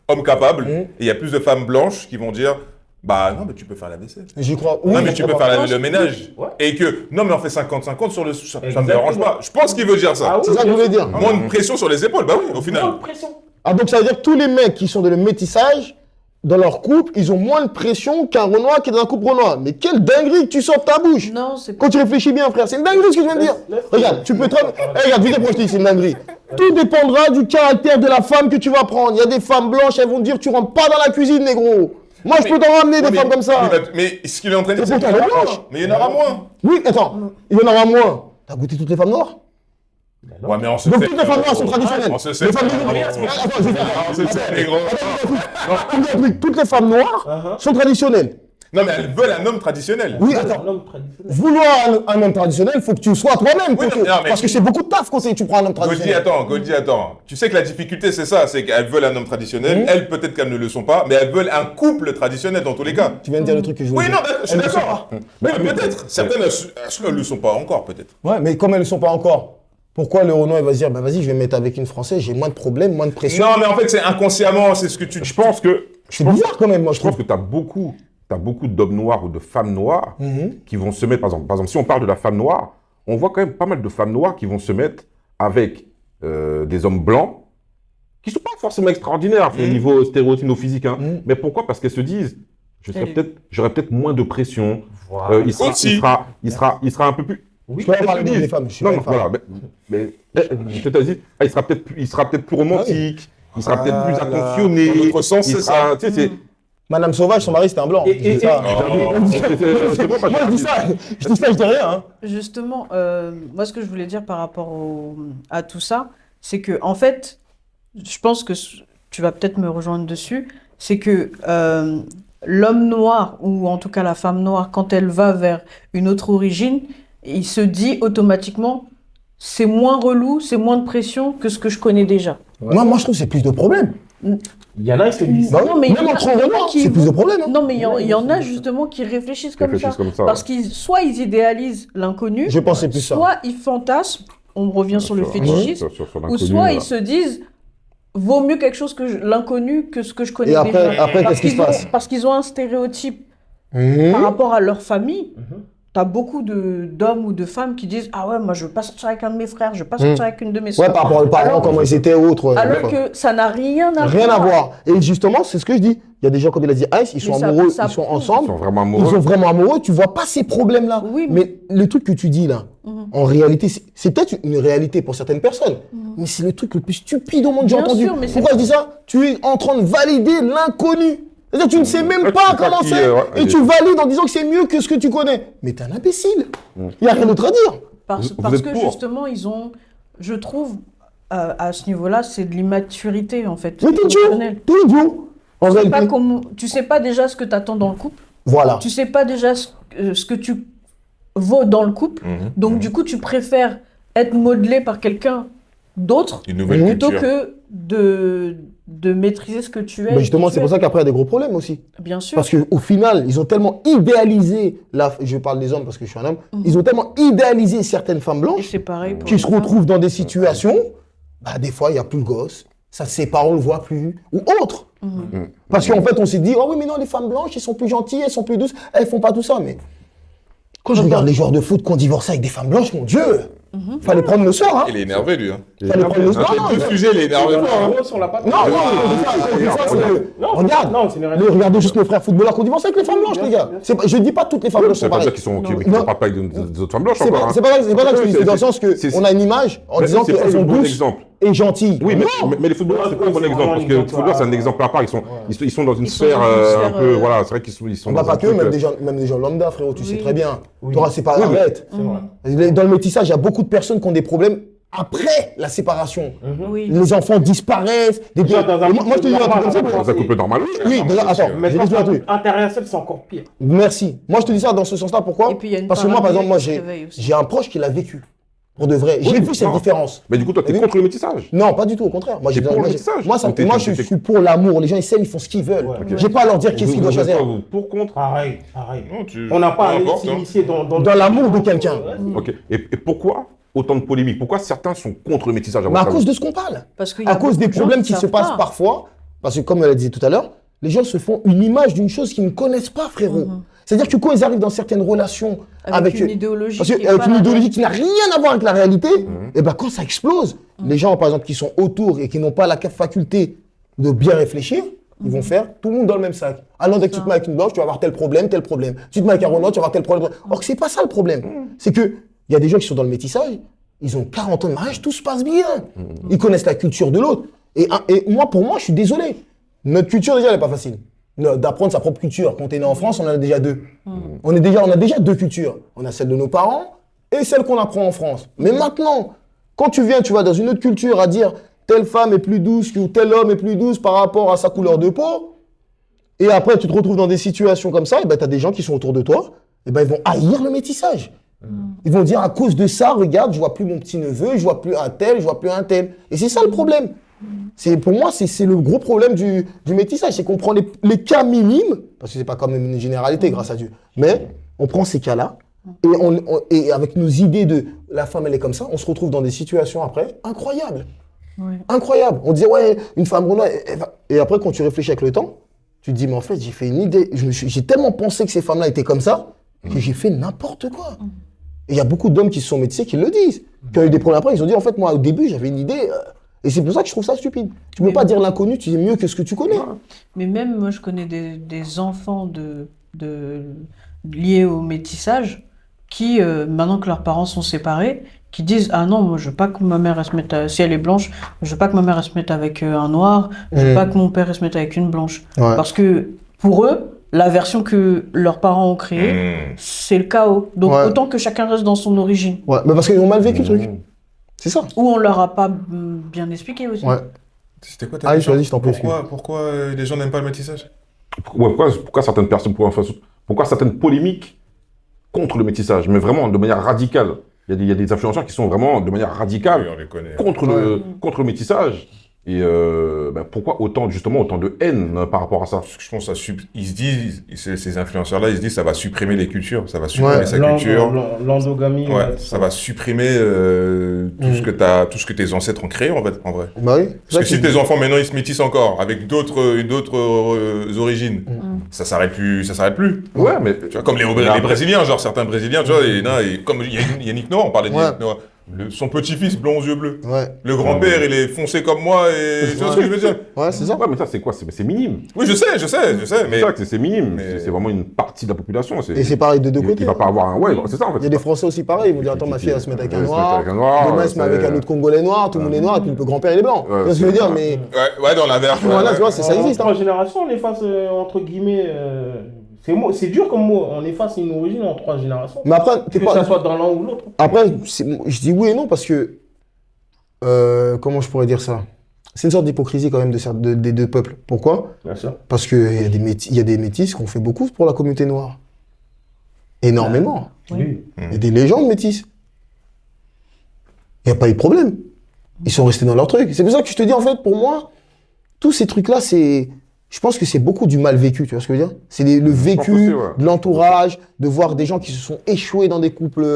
homme capable, et il y a plus de femmes blanches qui vont dire bah non, mais tu peux faire la vaisselle. J'y crois. Oui, Non, mais j'y tu peux crois faire pas. le ménage. Ouais. Et que non, mais on fait 50-50 sur le. Ça me Exactement. dérange pas. Je pense qu'il veut dire ça. Ah oui, C'est ça que je voulais dire. Moins de pression sur les épaules. Bah oui, au final. Moins de pression. Ah, donc ça veut dire que tous les mecs qui sont dans le métissage, dans leur couple, ils ont moins de pression qu'un Renoir qui est dans un couple Renoir. Mais quelle dinguerie que tu sors de ta bouche! Non, c'est Quand tu réfléchis bien, frère, c'est une dinguerie ce que je viens de dire. Regarde, tu peux très. Regarde, vite pour je te dis, c'est une dinguerie. Tout dépendra du caractère de la femme que tu vas prendre. Il y a des femmes blanches, elles vont te dire tu rentres pas dans la cuisine, négro. Moi, je peux t'en ramener des femmes comme ça. Mais ce qu'il est en train de dire, Mais c'est qu'il y en pourtant, aura elle est moins. Mais il y en aura moins. Oui, attends, il y en aura moins. T'as goûté toutes les femmes noires? Ouais, mais on se Donc sait. toutes les femmes noires sont traditionnelles. On se sait. Les femmes On se sait, les gros. Toutes les femmes noires sont traditionnelles. Non, mais elles veulent un homme traditionnel. Oui, Un attends. homme traditionnel. Vouloir un homme traditionnel, faut que tu sois toi-même. Oui, Coco. non, mais- Parce que c'est beaucoup de taf quand tu prends un homme Gauthier, traditionnel. attends. Tu sais que la difficulté, c'est ça. C'est qu'elles veulent un homme traditionnel. Elles, peut-être qu'elles ne le sont pas, mais elles veulent un couple traditionnel dans tous les cas. Tu viens de dire le truc que je voulais Oui, dire. non, je suis Elles ne le sont d'accord. pas. Mais peut-être. Certaines, elles ne le sont pas encore, peut-être. Ouais, mais comme elles ne le sont pas encore, pourquoi le Renoir il va se dire, bah vas-y, je vais me mettre avec une Française, j'ai moins de problèmes, moins de pression. Non, mais en fait, c'est inconsciemment, c'est ce que tu. Je pense que. C'est bizarre quand même, moi je Je pense trouve. que tu as beaucoup d'hommes noirs ou de femmes noires qui vont se mettre, par exemple, si on parle de la femme noire, on voit quand même pas mal de femmes noires qui vont se mettre avec des hommes blancs qui ne sont pas forcément extraordinaires au niveau stéréotype ou physique. Hein. Mais pourquoi? Parce qu'elles se disent, j'aurais peut-être moins de pression. Voilà. Il sera un peu plus. Je peux pas parler des femmes, je suis Non, pas non, une femme. voilà. Je te dis, il sera peut-être plus romantique. Il sera peut-être plus Ah là. attentionné. Dans l'autre sens, il c'est sera, ça. tu sais, c'est- Madame Sauvage, son mari c'était un blanc. Et- Je dis ça. c'est bon, Moi je dis ça, je dis rien. Hein. Justement, moi, ce que je voulais dire par rapport à tout ça, c'est que, en fait, je pense que tu vas peut-être me rejoindre dessus, c'est que l'homme noir, ou en tout cas la femme noire, quand elle va vers une autre origine, il se dit automatiquement, c'est moins relou, c'est moins de pression que ce que je connais déjà. Moi je trouve que c'est plus de problèmes. Il y en a qui se disent. Bah, Non, mais il y même en a- entre il y en a Renoirs, qui c'est plus vont- de problèmes. Hein. Non, mais il y en a justement qui réfléchissent comme ça. Parce qu'ils soit ils idéalisent l'inconnu, Je pensais plus ça. soit ils fantasment, on revient sur le fétichisme, sur ou l'inconnu, soit voilà. ils se disent vaut mieux quelque chose que l'inconnu que ce que je connais Et après, déjà. après Parce qu'est-ce qui se qu'ils ont- passe? Parce qu'ils ont un stéréotype Mhm. par rapport à leur famille. T'as beaucoup d'hommes ou de femmes qui disent ah ouais, moi je veux pas sortir avec un de mes frères, je veux pas sortir avec une de mes Ouais, soeurs. par rapport aux parents, comment ils étaient autres. Alors des fois. que ça n'a rien à Rien à voir. Et justement, c'est ce que je dis. Il y a des gens, comme il a dit Ice, ils sont Mais ça- amoureux, ça ils sont prouve. Ils ensemble. sont vraiment Ils sont amoureux. vraiment amoureux, tu vois pas ces problèmes-là. Oui, mais le truc que tu dis là, en réalité, c'est peut-être une réalité pour certaines personnes, mais c'est le truc le plus stupide au monde, j'ai Bien entendu. sûr, mais c'est- Pourquoi je dis ça? Tu es en train de valider l'inconnu. C'est-à-dire tu ne sais même Ouais, tu pas sais pas comment qui c'est, est, ouais. et tu valides en disant que c'est mieux que ce que tu connais. Mais t'es un imbécile. Il n'y a rien d'autre à dire. Parce Vous êtes que pour. justement, ils ont, je trouve, à ce niveau-là, c'est de l'immaturité en fait. Mais t'es idiot. émotionnelle. T'es idiot. En Tu sais pas réalité. tu sais pas déjà ce que tu attends dans le couple. Voilà. Tu sais pas déjà ce que tu vaux dans le couple. Donc du coup, tu préfères être modelé par quelqu'un d'autre Une nouvelle plutôt culture. que de maîtriser ce que tu es. Mais justement, qui tu c'est pour es. ça qu'après, il y a des gros problèmes aussi. Bien sûr. Parce qu'au final, ils ont tellement idéalisé, je parle des hommes parce que je suis un homme, ils ont tellement idéalisé certaines femmes Et blanches c'est pareil pour qui les se femmes. retrouvent dans des situations, bah, des fois, il n'y a plus le gosse, ça se sépare, on ne le voit plus, ou autre. Parce qu'en fait, on s'est dit, oh oui, mais non, les femmes blanches, elles sont plus gentilles, elles sont plus douces, elles font pas tout ça. Mais quand je regarde les joueurs de foot qui ont divorcé avec des femmes blanches, mon Dieu, fallait prendre le sort. Hein. Il est énervé, lui. Hein. Fallait prendre le sort. Sur deux sujets, il est énervé. Sur la patte. Non, c'est que, Non, regarde, non, c'est une réalité. regardez juste nos frères footballeurs qui ont divorcé avec les femmes blanches, les gars. Je dis pas toutes les femmes blanches Ça sont veut pas pareilles. dire qu'ils sont, Non. qu'ils parlent pas avec des autres femmes blanches C'est encore. pas, hein. c'est pas, c'est pas ça que je dis, c'est dans le sens que c'est- on a une image en Mais disant c'est pas qu'elles le sont bon douces exemple. et gentilles. Oui, Non. mais les footballeurs, c'est pas un bon c'est exemple, parce que vraiment les footballeurs, c'est un un- exemple à part. Ils sont dans une Ils sont sphère dans une un sphère, peu. Voilà, c'est vrai qu'ils sont Bah, dans pas un que, truc, même des gens lambda, frérot, tu sais Oui. très bien. Oui. Toi, c'est pas Oui, mais- arrête. C'est vrai. Dans le métissage, il y a beaucoup de personnes qui ont des problèmes après la séparation. Oui. Les enfants disparaissent. Déjà, dans un Et moi, je te dis un truc comme ça. couple Dans un couple normal, oui. Oui, déjà, attends, Mais j'ai quand dit un truc. c'est interracial, c'est encore pire. Merci. Moi, je te dis ça dans ce sens-là. Pourquoi? Et puis, il y a une Parce que moi, par exemple, moi, paranoïa qui se réveille aussi. j'ai un proche qui l'a vécu. Pour de vrai. J'ai Oui, vu cette non. différence. Mais du coup, toi, t'es Oui. contre le métissage. Non, pas du tout, au contraire. Moi, T'es pour le moi, métissage. moi, ça- Ou t'es- moi, t'es- je t'es- suis pour l'amour. Les gens, ils font ce qu'ils veulent. Ouais, J'ai pas à leur dire qu'est-ce qu'ils Vous doivent êtes choisir. pas pour, contre. Pareil. Non, tu- On n'a pas à peu importe, hein. s'initier dans Dans l'amour de quelqu'un. Ok. Et pourquoi autant de polémiques? Pourquoi certains sont contre le métissage? Mais à cause de ce qu'on parle. Parce qu'il y a À cause des beaucoup de gens problèmes qui se savent passent pas. parfois. Parce que, comme elle a dit tout à l'heure, les gens se font une image d'une chose qu'ils ne connaissent pas, frérot. C'est-à-dire que quand ils arrivent dans certaines relations Avec une idéologie parce que, qui est avec pas une la idéologie réalité. qui n'a rien à voir avec la réalité, et ben quand ça explose, les gens, par exemple, qui sont autour et qui n'ont pas la faculté de bien réfléchir, ils vont faire tout le monde dans le même sac. Alors, dès que tu te mets avec une blanche, tu vas avoir tel problème, tel problème. Tu te mets avec un Renoir, tu vas avoir tel problème. Or que c'est pas ça le problème. C'est que il y a des gens qui sont dans le métissage, ils ont 40 ans de mariage, tout se passe bien. Ils connaissent la culture de l'autre. Et moi, pour moi, je suis désolé. Notre culture, déjà, elle n'est pas facile. D'apprendre sa propre culture. Quand on est né en France, on en a déjà deux. On a déjà deux cultures. On a celle de nos parents et celle qu'on apprend en France. Mais maintenant, quand tu viens, tu vas dans une autre culture à dire telle femme est plus douce ou tel homme est plus douce par rapport à sa couleur de peau, et après tu te retrouves dans des situations comme ça, et ben tu as des gens qui sont autour de toi, et ben ils vont haïr le métissage. Ils vont dire à cause de ça, regarde, je vois plus mon petit-neveu, je vois plus un tel, je vois plus un tel. Et c'est ça le problème. Pour moi, c'est le gros problème du métissage, c'est qu'on prend les cas minimes, parce que c'est pas comme une généralité, grâce à Dieu, mais on prend ces cas-là, et avec nos idées de la femme, elle est comme ça, on se retrouve dans des situations après incroyables. Ouais. Incroyable. On disait, ouais, une femme Renoir. Et après, quand tu réfléchis avec le temps, tu te dis, mais en fait, j'ai fait une idée. J'ai tellement pensé que ces femmes-là étaient comme ça, que j'ai fait n'importe quoi. Et il y a beaucoup d'hommes qui se sont métissés qui le disent. Qui ont eu des problèmes après, ils ont dit, en fait, moi, au début, j'avais une idée. Et c'est pour ça que je trouve ça stupide. Tu ne peux pas dire l'inconnu, tu dis mieux que ce que tu connais. Mais même moi, je connais des enfants liés au métissage qui, maintenant que leurs parents sont séparés, qui disent ah non, moi je veux pas que ma mère elle se mette si elle est blanche, je veux pas que ma mère elle se mette avec un noir, je veux pas que mon père elle se mette avec une blanche. Ouais. Parce que pour eux, la version que leurs parents ont créée, c'est le chaos. Donc Ouais. autant que chacun reste dans son origine. Ouais, mais parce qu'ils ont mal vécu le truc. C'est ça. Ou on leur a pas bien expliqué aussi. Ouais. C'était quoi ta Allez, question? vas-y, je t'en prie, Pourquoi les gens n'aiment pas le métissage? Pourquoi certaines personnes, pourquoi certaines polémiques contre le métissage, mais vraiment de manière radicale? Il y a des influenceurs qui sont vraiment de manière radicale Oui, on les connaît. contre le métissage. Et pourquoi autant de haine par rapport à ça? Parce que je pense ils se disent, ces influenceurs-là, ils se disent ça va supprimer les cultures, ça va supprimer Ouais. sa culture. L'endogamie. Ouais, ça va supprimer tout ce que tes ancêtres ont créé en vrai. Bah oui. Parce que si tes enfants maintenant ils se métissent encore avec d'autres origines, ça s'arrête plus. Ouais, mais Tu vois, comme les Brésiliens, genre certains Brésiliens, tu vois, comme Yannick Noah, on parlait de Yannick Noah. Son petit-fils blond aux yeux bleus. Ouais. Le grand-père, il est foncé comme moi et tu vois ce que je veux dire? Ouais, c'est ça. ouais, mais ça c'est quoi? C'est minime. Oui, je sais, mais C'est ça que c'est minime. mais- C'est vraiment une partie de la population. Et c'est pareil de deux Il côtés. va pas avoir un. Ouais, c'est ça en fait. Il y a des Français aussi pareil, ils vont dire attends ma fille elle va se mettre avec un Elle se met noir, avec un noir, demain elle se met avec un autre Congolais noir, tout le monde est noir et puis le grand-père il est blanc. Ouais, Tu vois ce que je veux dire, c'est- mais ouais, dans l'inverse. voilà, ouais. tu vois, ça existe. En Hein. 3 générations, on efface, entre guillemets, c'est dur comme mot, on efface une origine en 3 générations. Mais après, Que ça soit dans l'un ou l'autre. après je dis oui et non parce que comment je pourrais dire ça? C'est une sorte d'hypocrisie quand même des deux peuples. Pourquoi? Bien sûr. Parce qu'il y a des métis qui ont fait beaucoup pour la communauté noire. Énormément. Oui. Il y a des légendes métis. Il n'y a pas eu de problème. Ils sont restés dans leur truc. C'est pour ça que je te dis, en fait, pour moi, tous ces trucs-là, je pense que c'est beaucoup du mal vécu, tu vois ce que je veux dire? C'est le vécu, aussi, ouais. de l'entourage, de voir des gens qui se sont échoués dans des couples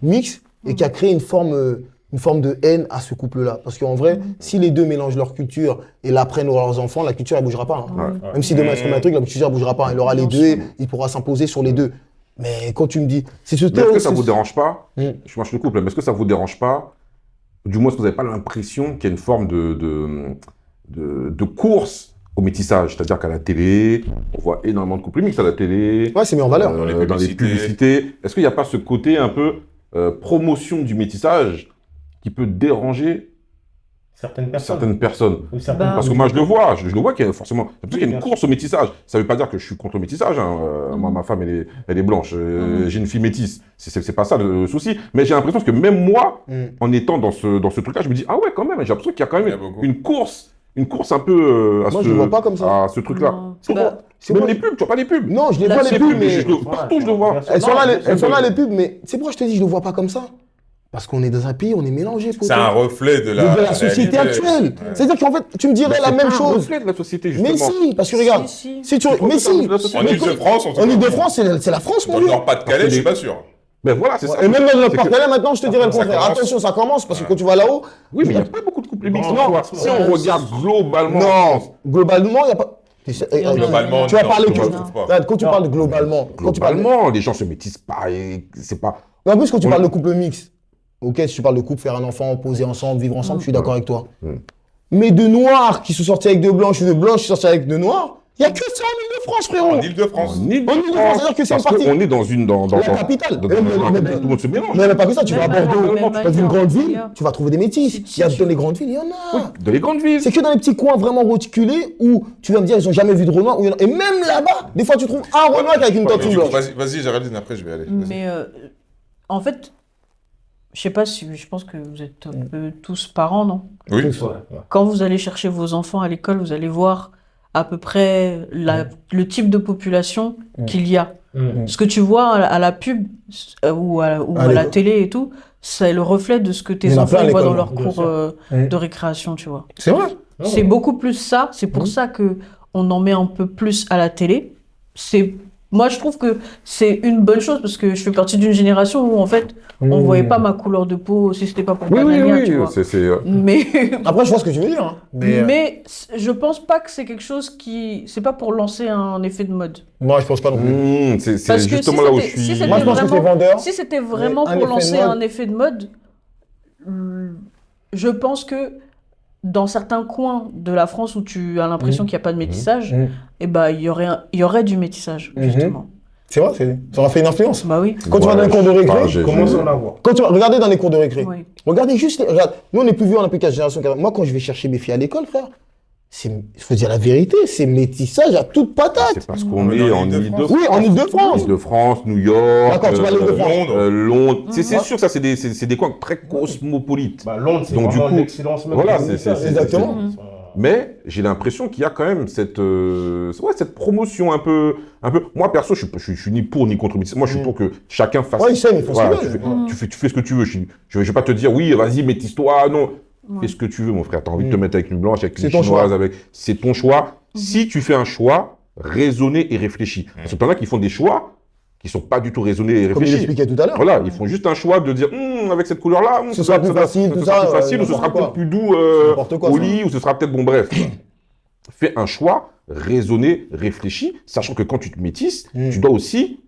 mixtes et qui a créé une forme de haine à ce couple-là. Parce qu'en vrai, si les deux mélangent leur culture et l'apprennent à leurs enfants, la culture, elle bougera pas. Hein. Même si demain, il se met un truc, la culture, elle bougera pas. Il aura les deux et il pourra s'imposer sur les deux. Mais quand tu me dis... C'est ce Mais est-ce que ça vous dérange pas? Mm. Je marche le couple, mais est-ce que ça vous dérange pas? Du moins, est-ce que vous n'avez pas l'impression qu'il y a une forme de course au métissage? C'est-à-dire qu'à la télé, on voit énormément de couples mixtes à la télé, Ouais, c'est mis en valeur. Dans les dans les publicités. publicités. Est-ce qu'il n'y a pas ce côté un peu promotion du métissage qui peut déranger Certaines personnes. certaines personnes? Ou certaines Bah, Parce que moi, je le vois qu'il y a forcément qu'il y a une bien course au métissage. Ça ne veut pas dire que je suis contre le métissage. Hein. Moi, ma femme, elle est blanche. J'ai une fille métisse. C'est pas ça le souci. Mais j'ai l'impression que même moi, en étant dans ce truc-là, je me dis, ah ouais, quand même, j'ai l'impression qu'il y a quand Il y même a beaucoup. une course un peu Moi, je le vois pas comme ça. à ce truc-là. Non. C'est Bah, moi- c'est Même moi- les pubs, tu vois pas les pubs? Non, je les La vois les Les pubs, pubs, mais... partout, je le vois. Bien sûr. Elles sont là, Non, elles sont là, les pubs, mais c'est pourquoi je te dis, je le vois pas comme ça. Parce qu'on est dans un pays, on est mélangé. C'est un reflet de la société réalité. actuelle. Ouais. C'est-à-dire qu'en fait, tu me dirais la C'est même pas un chose. reflet de la société, justement. Mais si, parce que regarde, Si. si tu... Mais si, En Ile-de-France, en Ile-de-France, c'est la France, mon Dans le vieux. Nord-Pas-de-Calais, je suis pas sûr. Mais voilà, c'est ça. Et même dans notre C'est que- partenaire, maintenant, je te dirais le Ça contraire. commence. Attention, ça commence, parce que quand tu vas là-haut, Oui, mais il n'y a pas beaucoup de couples mixtes. Non, Non, si on regarde globalement. non, globalement, il n'y a pas... Globalement, tu vas non, parler je que... trouve pas. Regarde, quand tu parles de globalement, quand tu parles... Globalement, les gens se métissent pas et c'est pas. Mais en plus, quand tu Ouais. parles de couple mixte, ok, si tu parles de couple, faire un enfant, poser ensemble, vivre ensemble, je suis d'accord avec toi. Mais de noirs qui sont sortis avec de blanches ou de blanches qui sont sortis avec de noirs, il n'y a que ça en Ile-de-France, frérot. En Ile-de-France. En Ile-de-France, c'est-à-dire que c'est parce en partie- qu'on est dans une. Dans La capitale. tout Mais- le monde se mélange. Mais même pas que ça, tu vas à Même Bordeaux, pas, même tu vas dans une pas. grande ville, tu vas trouver des métis. Il y a dans les grandes villes, il y en a. Dans les grandes villes. C'est que dans les petits coins vraiment reculés où tu vas me dire ils ont jamais vu de Renoir. Et même là-bas, des fois tu trouves un Renoir avec une Mais tente du coup, blanche. Vas-y, Géraldine, après je vais aller. Vas-y. Mais en fait, je sais pas si, je pense que vous êtes un peu tous parents, non? Oui. Quand vous allez chercher vos enfants à l'école, vous allez voir à peu près le type de population qu'il y a. Ce que tu vois à la pub ou à la l'école. télé et tout, c'est le reflet de ce que Il tes y en a enfants plein à voient dans l'école, leur bien cours sûr. de récréation, tu vois. C'est vrai. C'est beaucoup plus ça, c'est pour ça que on en met un peu plus à la télé. Moi, je trouve que c'est une bonne chose parce que je fais partie d'une génération où, en fait, on voyait pas ma couleur de peau si c'était pas pour Oui, oui, Banania, tu oui. vois. C'est. Mais, Après, je vois ce que tu veux dire. Hein. mais je pense pas que c'est quelque chose qui... C'est pas pour lancer un effet de mode. Moi, je pense pas non plus. C'est Parce que justement si là où je c'était- si suis. c'était Moi, je pense que c'est vraiment- vendeur. Si c'était vraiment Mais un pour effet de lancer mode- un effet de mode, je pense que dans certains coins de la France où tu as l'impression qu'il n'y a pas de métissage, eh ben, il y aurait du métissage, justement. C'est vrai, ça aura fait une influence. Bah oui. Quand tu vas dans les cours de récré, Commençons à la voir. regardez dans les cours de récré. Oui. Regardez juste, regarde, nous on est plus vieux, on a plus qu'à génération. Moi, quand je vais chercher mes filles à l'école, frère, il faut dire la vérité, c'est métissage à toute patate. C'est parce qu'on est en Ile-de-France. Oui, en Ile-de-France. Île-de-France, New York, D'accord, tu vas à l'Île-de-France. Londres. C'est sûr, ça, c'est des coins très cosmopolites. Bah, Londres, c'est Donc, du vraiment coup, l'excellence même. voilà, du ministère. c'est- exactement. Mais j'ai l'impression qu'il y a quand même cette promotion un peu. Moi, perso, je suis ni pour ni contre le métissage. Moi, je suis pour que chacun fasse. Ouais, ils s'aiment, ils font ce Voilà, qu'ils veulent. tu fais ce que tu veux. Je vais pas te dire, oui, vas-y, métisse-toi. Non. Fais ce que tu veux, mon frère. Tu as envie de te mettre avec une blanche, avec C'est une ton chinoise, choix. c'est ton choix. Si tu fais un choix raisonné et réfléchi. Parce que t'en as qui font des choix qui sont pas du tout raisonnés et Comme il réfléchis. expliquait tout à l'heure. Voilà, ils font juste un choix de dire avec cette couleur-là, Ce sera plus facile, tout ça, plus facile, ou ce sera n'importe quoi. peut-être plus doux N'importe quoi, au ça. lit, ou ce sera peut-être bon, bref. Fais un choix raisonné, réfléchi, sachant que quand tu te métisses, tu dois aussi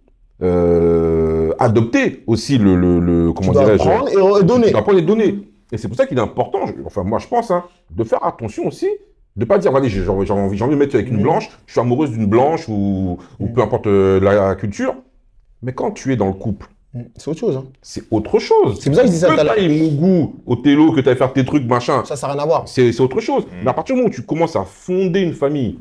adopter aussi le Tu comment dois dirais-je, prendre et donner. tu dois prendre les données. Et c'est pour ça qu'il est important, enfin moi je pense, de faire attention aussi, de pas dire, allez, j'ai envie de me mettre avec une blanche, je suis amoureuse d'une blanche ou peu importe la culture. Mais quand tu es dans le couple, C'est autre chose. Hein. c'est autre chose. C'est pour ça que je dis ça tout à l'heure. Mougou, Othello, que tu allais faire tes trucs, machin, Ça n'a rien à voir. c'est autre chose. Mais à partir du moment où tu commences à fonder une famille,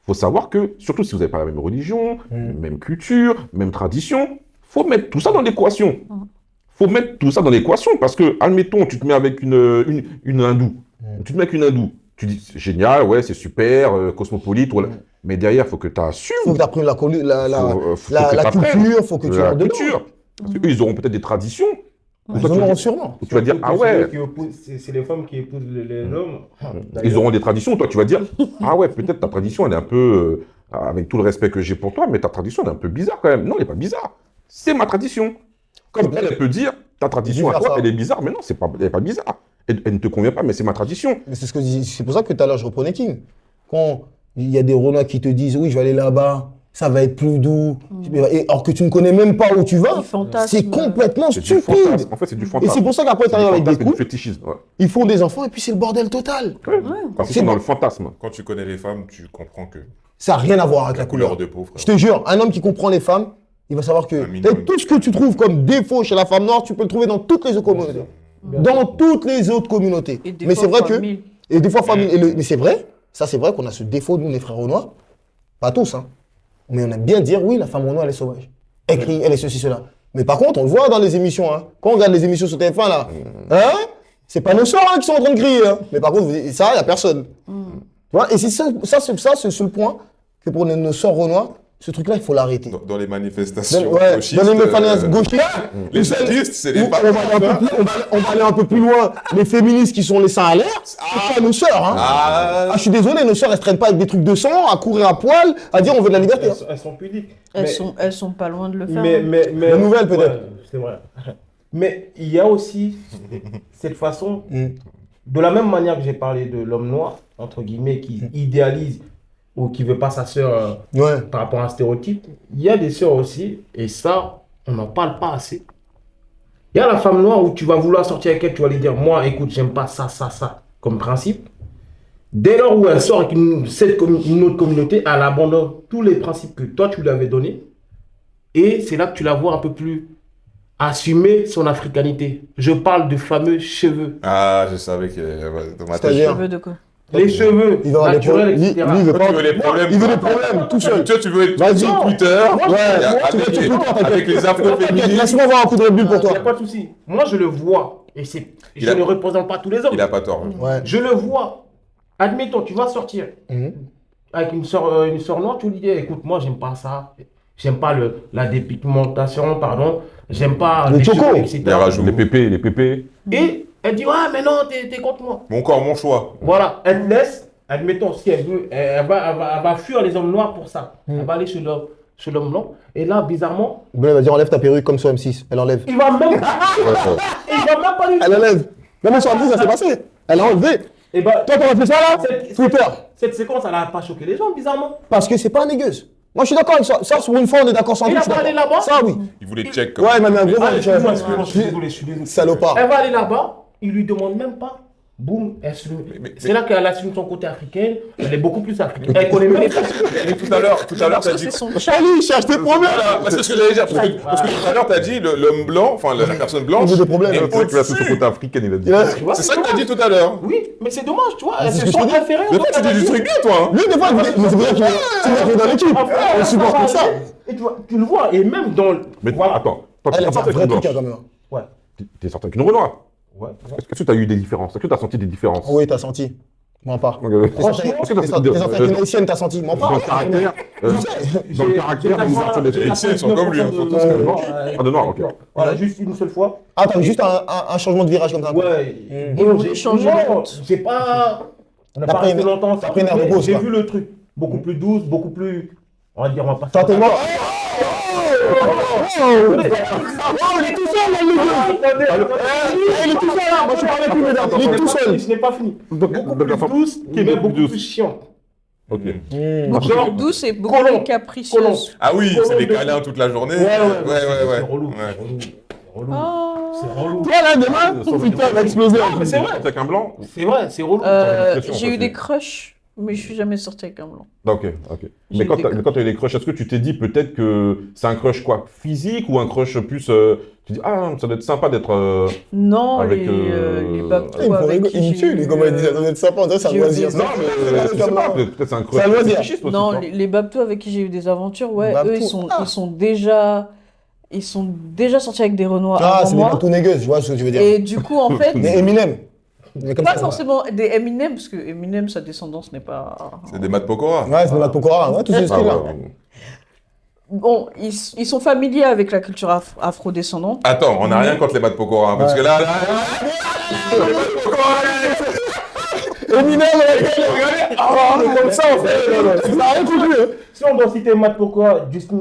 faut savoir que, surtout si vous n'avez pas la même religion, même culture, même tradition, faut mettre tout ça dans l'équation. Faut mettre tout ça dans l'équation parce que, admettons, tu te mets avec une hindoue. Tu te mets avec une hindoue. Tu dis, c'est génial, ouais, c'est super, cosmopolite. Voilà. Mais derrière, il faut que tu assumes. Il faut que tu apprennes la culture, il faut que tu la rentres dedans. culture. Parce qu'eux, ils auront peut-être des traditions. Où Ils toi, en tu vas auront dire- sûrement. où tu vas dire, ah ouais, C'est les femmes qui épousent les hommes. ils auront des traditions. Toi, tu vas dire, ah ouais, peut-être ta tradition, elle est un peu, avec tout le respect que j'ai pour toi, mais ta tradition, elle est un peu bizarre quand même. Non, elle n'est pas bizarre. C'est ma tradition. Comme elle peut dire, ta tradition à Vice toi, versa. elle est bizarre, mais non, elle n'est pas bizarre. Elle ne te convient pas, mais c'est ma tradition. Mais c'est ce que je dis. C'est pour ça que tout à l'heure, je reprenais King. Quand il y a des Renois qui te disent, oui, je vais aller là-bas, ça va être plus doux. Et, alors que tu ne connais même pas où tu vas, Ils fantasment. c'est complètement C'est du stupide. fantasme. En fait, c'est du Et fantasme. c'est pour ça qu'après, tu C'est du arrives avec des fantasme et du couples, fétichisme. Ouais. ils font des enfants et puis c'est le bordel total. Parce qu'ils sont dans le fantasme. Quand tu connais les femmes, tu comprends que Ça n'a rien à voir avec la la couleur couleur. de peau, frère. Je te jure, un homme qui comprend les femmes, il va savoir que Un minimum. tout ce que tu trouves comme défaut chez la femme noire, tu peux le trouver dans toutes les autres communautés. Dans toutes les autres communautés. Et des Mais fois, c'est vrai que. famille. Et des fois, famille. Mais c'est vrai, ça c'est vrai qu'on a ce défaut, nous, les frères Renois. Pas tous, hein. Mais on aime bien dire, oui, la femme Renoir, elle est sauvage. Elle crie, elle est ceci, cela. Mais par contre, on le voit dans les émissions, hein. Quand on regarde les émissions sur TF1, là, hein, c'est pas nos soeurs qui sont en train de crier, hein. Mais par contre, ça, il n'y a personne. Tu vois, et c'est ça, c'est le seul point que pour nos soeurs Renois, ce truc-là, il faut l'arrêter. Dans les manifestations Ouais, gauchistes, dans les mécanismes gauchistes, les sadistes, c'est les on va aller un peu plus loin. Les féministes qui sont les seins à l'air, c'est pas nos sœurs. Hein. Ah, je suis désolé, nos sœurs, elles se traînent pas avec des trucs de sang, à courir à poil, à dire on veut de la liberté. hein. Elles sont pudiques. Elles sont pas loin de le faire. Mais La nouvelle, peut-être. Ouais, c'est vrai. Mais il y a aussi cette façon, de la même manière que j'ai parlé de l'homme noir, entre guillemets, qui idéalise ou qui veut pas sa sœur Ouais. par rapport à un stéréotype, il y a des sœurs aussi, et ça, on n'en parle pas assez. Il y a la femme noire où tu vas vouloir sortir avec elle, tu vas lui dire, moi, écoute, j'aime pas ça, comme principe. Dès lors où elle sort avec une autre communauté, elle abandonne tous les principes que toi, tu lui avais donnés. Et c'est là que tu la vois un peu plus assumer son africanité. Je parle de fameux cheveux. Ah, je savais que dans ma tête. C'est-à-dire Tu veux de quoi? Les cheveux Il va avoir des naturels, problèmes. etc. Lui, il veut Toi, pas. tu veux les problèmes. Il veut toi. des problèmes, tout seul. Toi, tu veux être Vas-y. sur Twitter, avec les afro-féministes. Laisse-moi voir un coup de bulle pour Il n'y toi. a pas de souci. Moi, je le vois. Et je a- ne représente pas tous les hommes. Il a pas tort. Ouais. Je le vois. Admettons, tu vas sortir avec une soeur noire, tu lui dis, écoute, moi, j'aime pas ça. J'aime pas la dépigmentation, pardon. J'aime pas Le les choco. cheveux, etc. Les rajouts. Les pépés. Et elle dit, ouais, mais non, t'es contre moi. Mon corps, mon choix. Voilà, elle te laisse. Admettons, si elle veut, elle va fuir les hommes noirs pour ça. Elle va aller chez l'homme blanc. Et là, bizarrement, Ben, va dire enlève ta perruque comme sur M6. Elle enlève. il va même pas lui Elle enlève. Même sur M6, ça s'est passé. Elle a enlevé. Et bah, Toi, t'aurais fait ça là Twitter. cette séquence, elle n'a pas choqué les gens, bizarrement. Parce que c'est pas négueuse. Moi, je suis d'accord avec ça. Ça, sur une fois, on est d'accord sans Il doute. a pas allé là-bas. Ça, oui. Il voulait check comme Ouais, il m'a mis un gros Ah, vent, excuse-moi, tu vois. je suis désolé. Salopard. Elle va aller là-bas, il lui demande même pas. Boum, c'est là qu'elle assume son côté africain. Elle est beaucoup plus africaine. Elle connaît même les Mais tout à l'heure, t'as dit. C'est son Charlie, cherche tes problèmes. Voilà, c'est ce que j'allais dire. Parce que tout à l'heure, t'as dit l'homme blanc, enfin la personne blanche. Il veut des problèmes. est C'est vrai qu'il a tout son au-dessus. côté africain, il a dit. Tu vois, C'est ça que t'as dit tout à l'heure. Oui, mais c'est dommage, tu vois. Elle c'est se ce que sent je te dis. inférieure. Mais toi, tu dis du truc bien, toi. Lui, des fois, mais c'est pour ça qu'il est dans l'équipe. On supporte ça. Et tu le vois, et même dans. Mais Voilà. attends, toi, Elle t'es a sorti un avec vrai une truc, hein, blanche. quand même. Ouais. T'es sorti avec une Renoir. Ouais. Est-ce que tu as eu des différences? Est-ce que tu as senti des différences? Oui, t'as senti. Mens pas. Franchement, est-ce que Tes anciennes haïtiennes, t'as senti? Mens dans pas. le caractère, dans le caractère, vous sortez des Les Haïtiens, ils sont comme lui, hein, sont tous de noir. Ah, de noir, ok. Voilà, juste une seule fois. Ah, t'as eu juste un changement de virage comme ça. Ouais. Ils voulaient changer de Non, route. j'ai pas. On n'a T'as pas pris resté une- longtemps. t'as pris une aire de mais pause, j'ai quoi. vu le truc. Beaucoup plus douce, beaucoup plus. On va dire, on va pas. T'as tellement. Oh, il est tout seul, là, le gars. Il est tout seul là. Moi, je parlais plus, mesdames. Il est tout seul. Je n'ai pas fini. Beaucoup donc, plus la femme- douce, qui mais est beaucoup douce. plus chiant. Ok. Beaucoup Genre, plus douce et beaucoup Colombe. plus capricieuse. Ah oui, c'est des Colombe. câlins toute la journée. Ouais. ouais. C'est relou. Ouais. C'est relou. C'est relou. Oh. C'est relou. Toi, là, demain, putain, va exploser. Non, mais c'est vrai. Avec un blanc. C'est vrai, c'est relou. J'ai eu des crushs, mais je suis jamais sortie avec un blanc. Ok. J'ai Mais eu quand des tu as eu des crushs, est-ce que tu t'es dit peut-être que c'est un crush quoi, physique ou un crush plus. Tu dis, ah, ça doit être sympa d'être. Non, Avec, les babtous Il me avec qui il me j'ai tue, lui, eu, comment il dit ça doit être sympa, on dirait que c'est un j'ai eu loisir. des- Non, mais je sais pas, peut-être c'est un crush. C'est un loisir. fétichiste aussi, Non, tu vois. les babtous avec qui j'ai eu des aventures, ouais, Babtou. eux, ils sont déjà sortis avec des Renois Ah, avant c'est des moi. babtous négueuses, je vois ce que tu veux dire. Et du coup, en fait, Mais Eminem. Mais comme pas ça, forcément des Eminem, parce que Eminem, sa descendance n'est pas... C'est des Mat Pokora. Ouais, c'est des Mat Pokora, ouais, tous ces Ah, styles-là. ouais. Bon, ils sont familiers avec la culture afro-descendante. Attends, on n'a rien contre les Mat Pokora, parce que là, Eminem, comme ça, en fait. Ça n'a rien compris. Si on doit citer Matt Pokora, Justin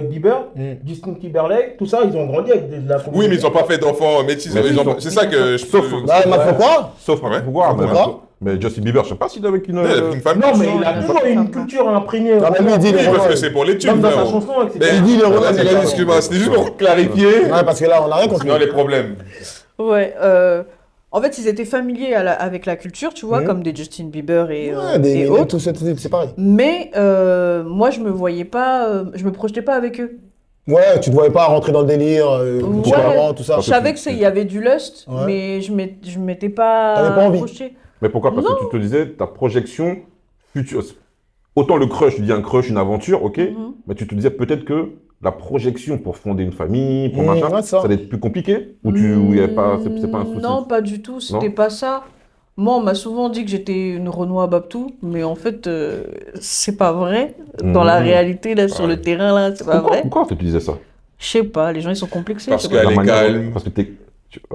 Bieber, Justin Timberlake, tout ça, ils ont grandi avec de la communauté. oui, mais ils n'ont pas fait d'enfants métis. Mais ils ont- C'est ça que je Sauf- peux. Là, Mat Pokora. Sauf Ouais. pouvoir. Pourquoi Mais Justin Bieber, je sais pas s'il est avec une. Ouais, avec une femme. Non, mais il a il a toujours pas une fait culture imprégnée. Non, mais lui, il dit les Oui, parce Renois. que c'est pour les tubes, Même dans sa frérot. chanson, etc. Mais- Il dit les Renois, Ouais, c'est la- excuse-moi, c'était juste pour clarifier. Ouais, parce que là, on n'a rien compris. Sinon, les problèmes. Ouais, en fait, ils étaient familiers avec la culture, tu vois, comme des Justin Bieber et Ouais, des et Eminem, autres. tout ça, c'est pareil. Mais moi, je me voyais pas, je me projetais pas avec eux. Ouais, tu ne voyais pas rentrer dans le délire, Ouais. tes parents, tout ça. Je savais qu'il y avait du lust, Ouais. mais je m'étais pas, T'avais pas envie. projetée. Mais pourquoi? Parce que tu te disais, ta projection future. Autant le crush, tu dis un crush, une aventure, ok. Mais tu te disais peut-être que la projection pour fonder une famille, pour machin, ouais, ça ça. allait être plus compliqué? Ou il y avait pas, c'est pas un souci? Non, pas du tout, c'était Non. pas ça. Moi, on m'a souvent dit que j'étais une Renoir Babtou, mais en fait, c'est pas vrai. Dans la réalité, là, sur le terrain, là, c'est pas vrai. Pourquoi tu disais ça? Je sais pas, les gens, ils sont complexés. Parce c'est qu'elle pas- est La manière- calme. Parce que t'es.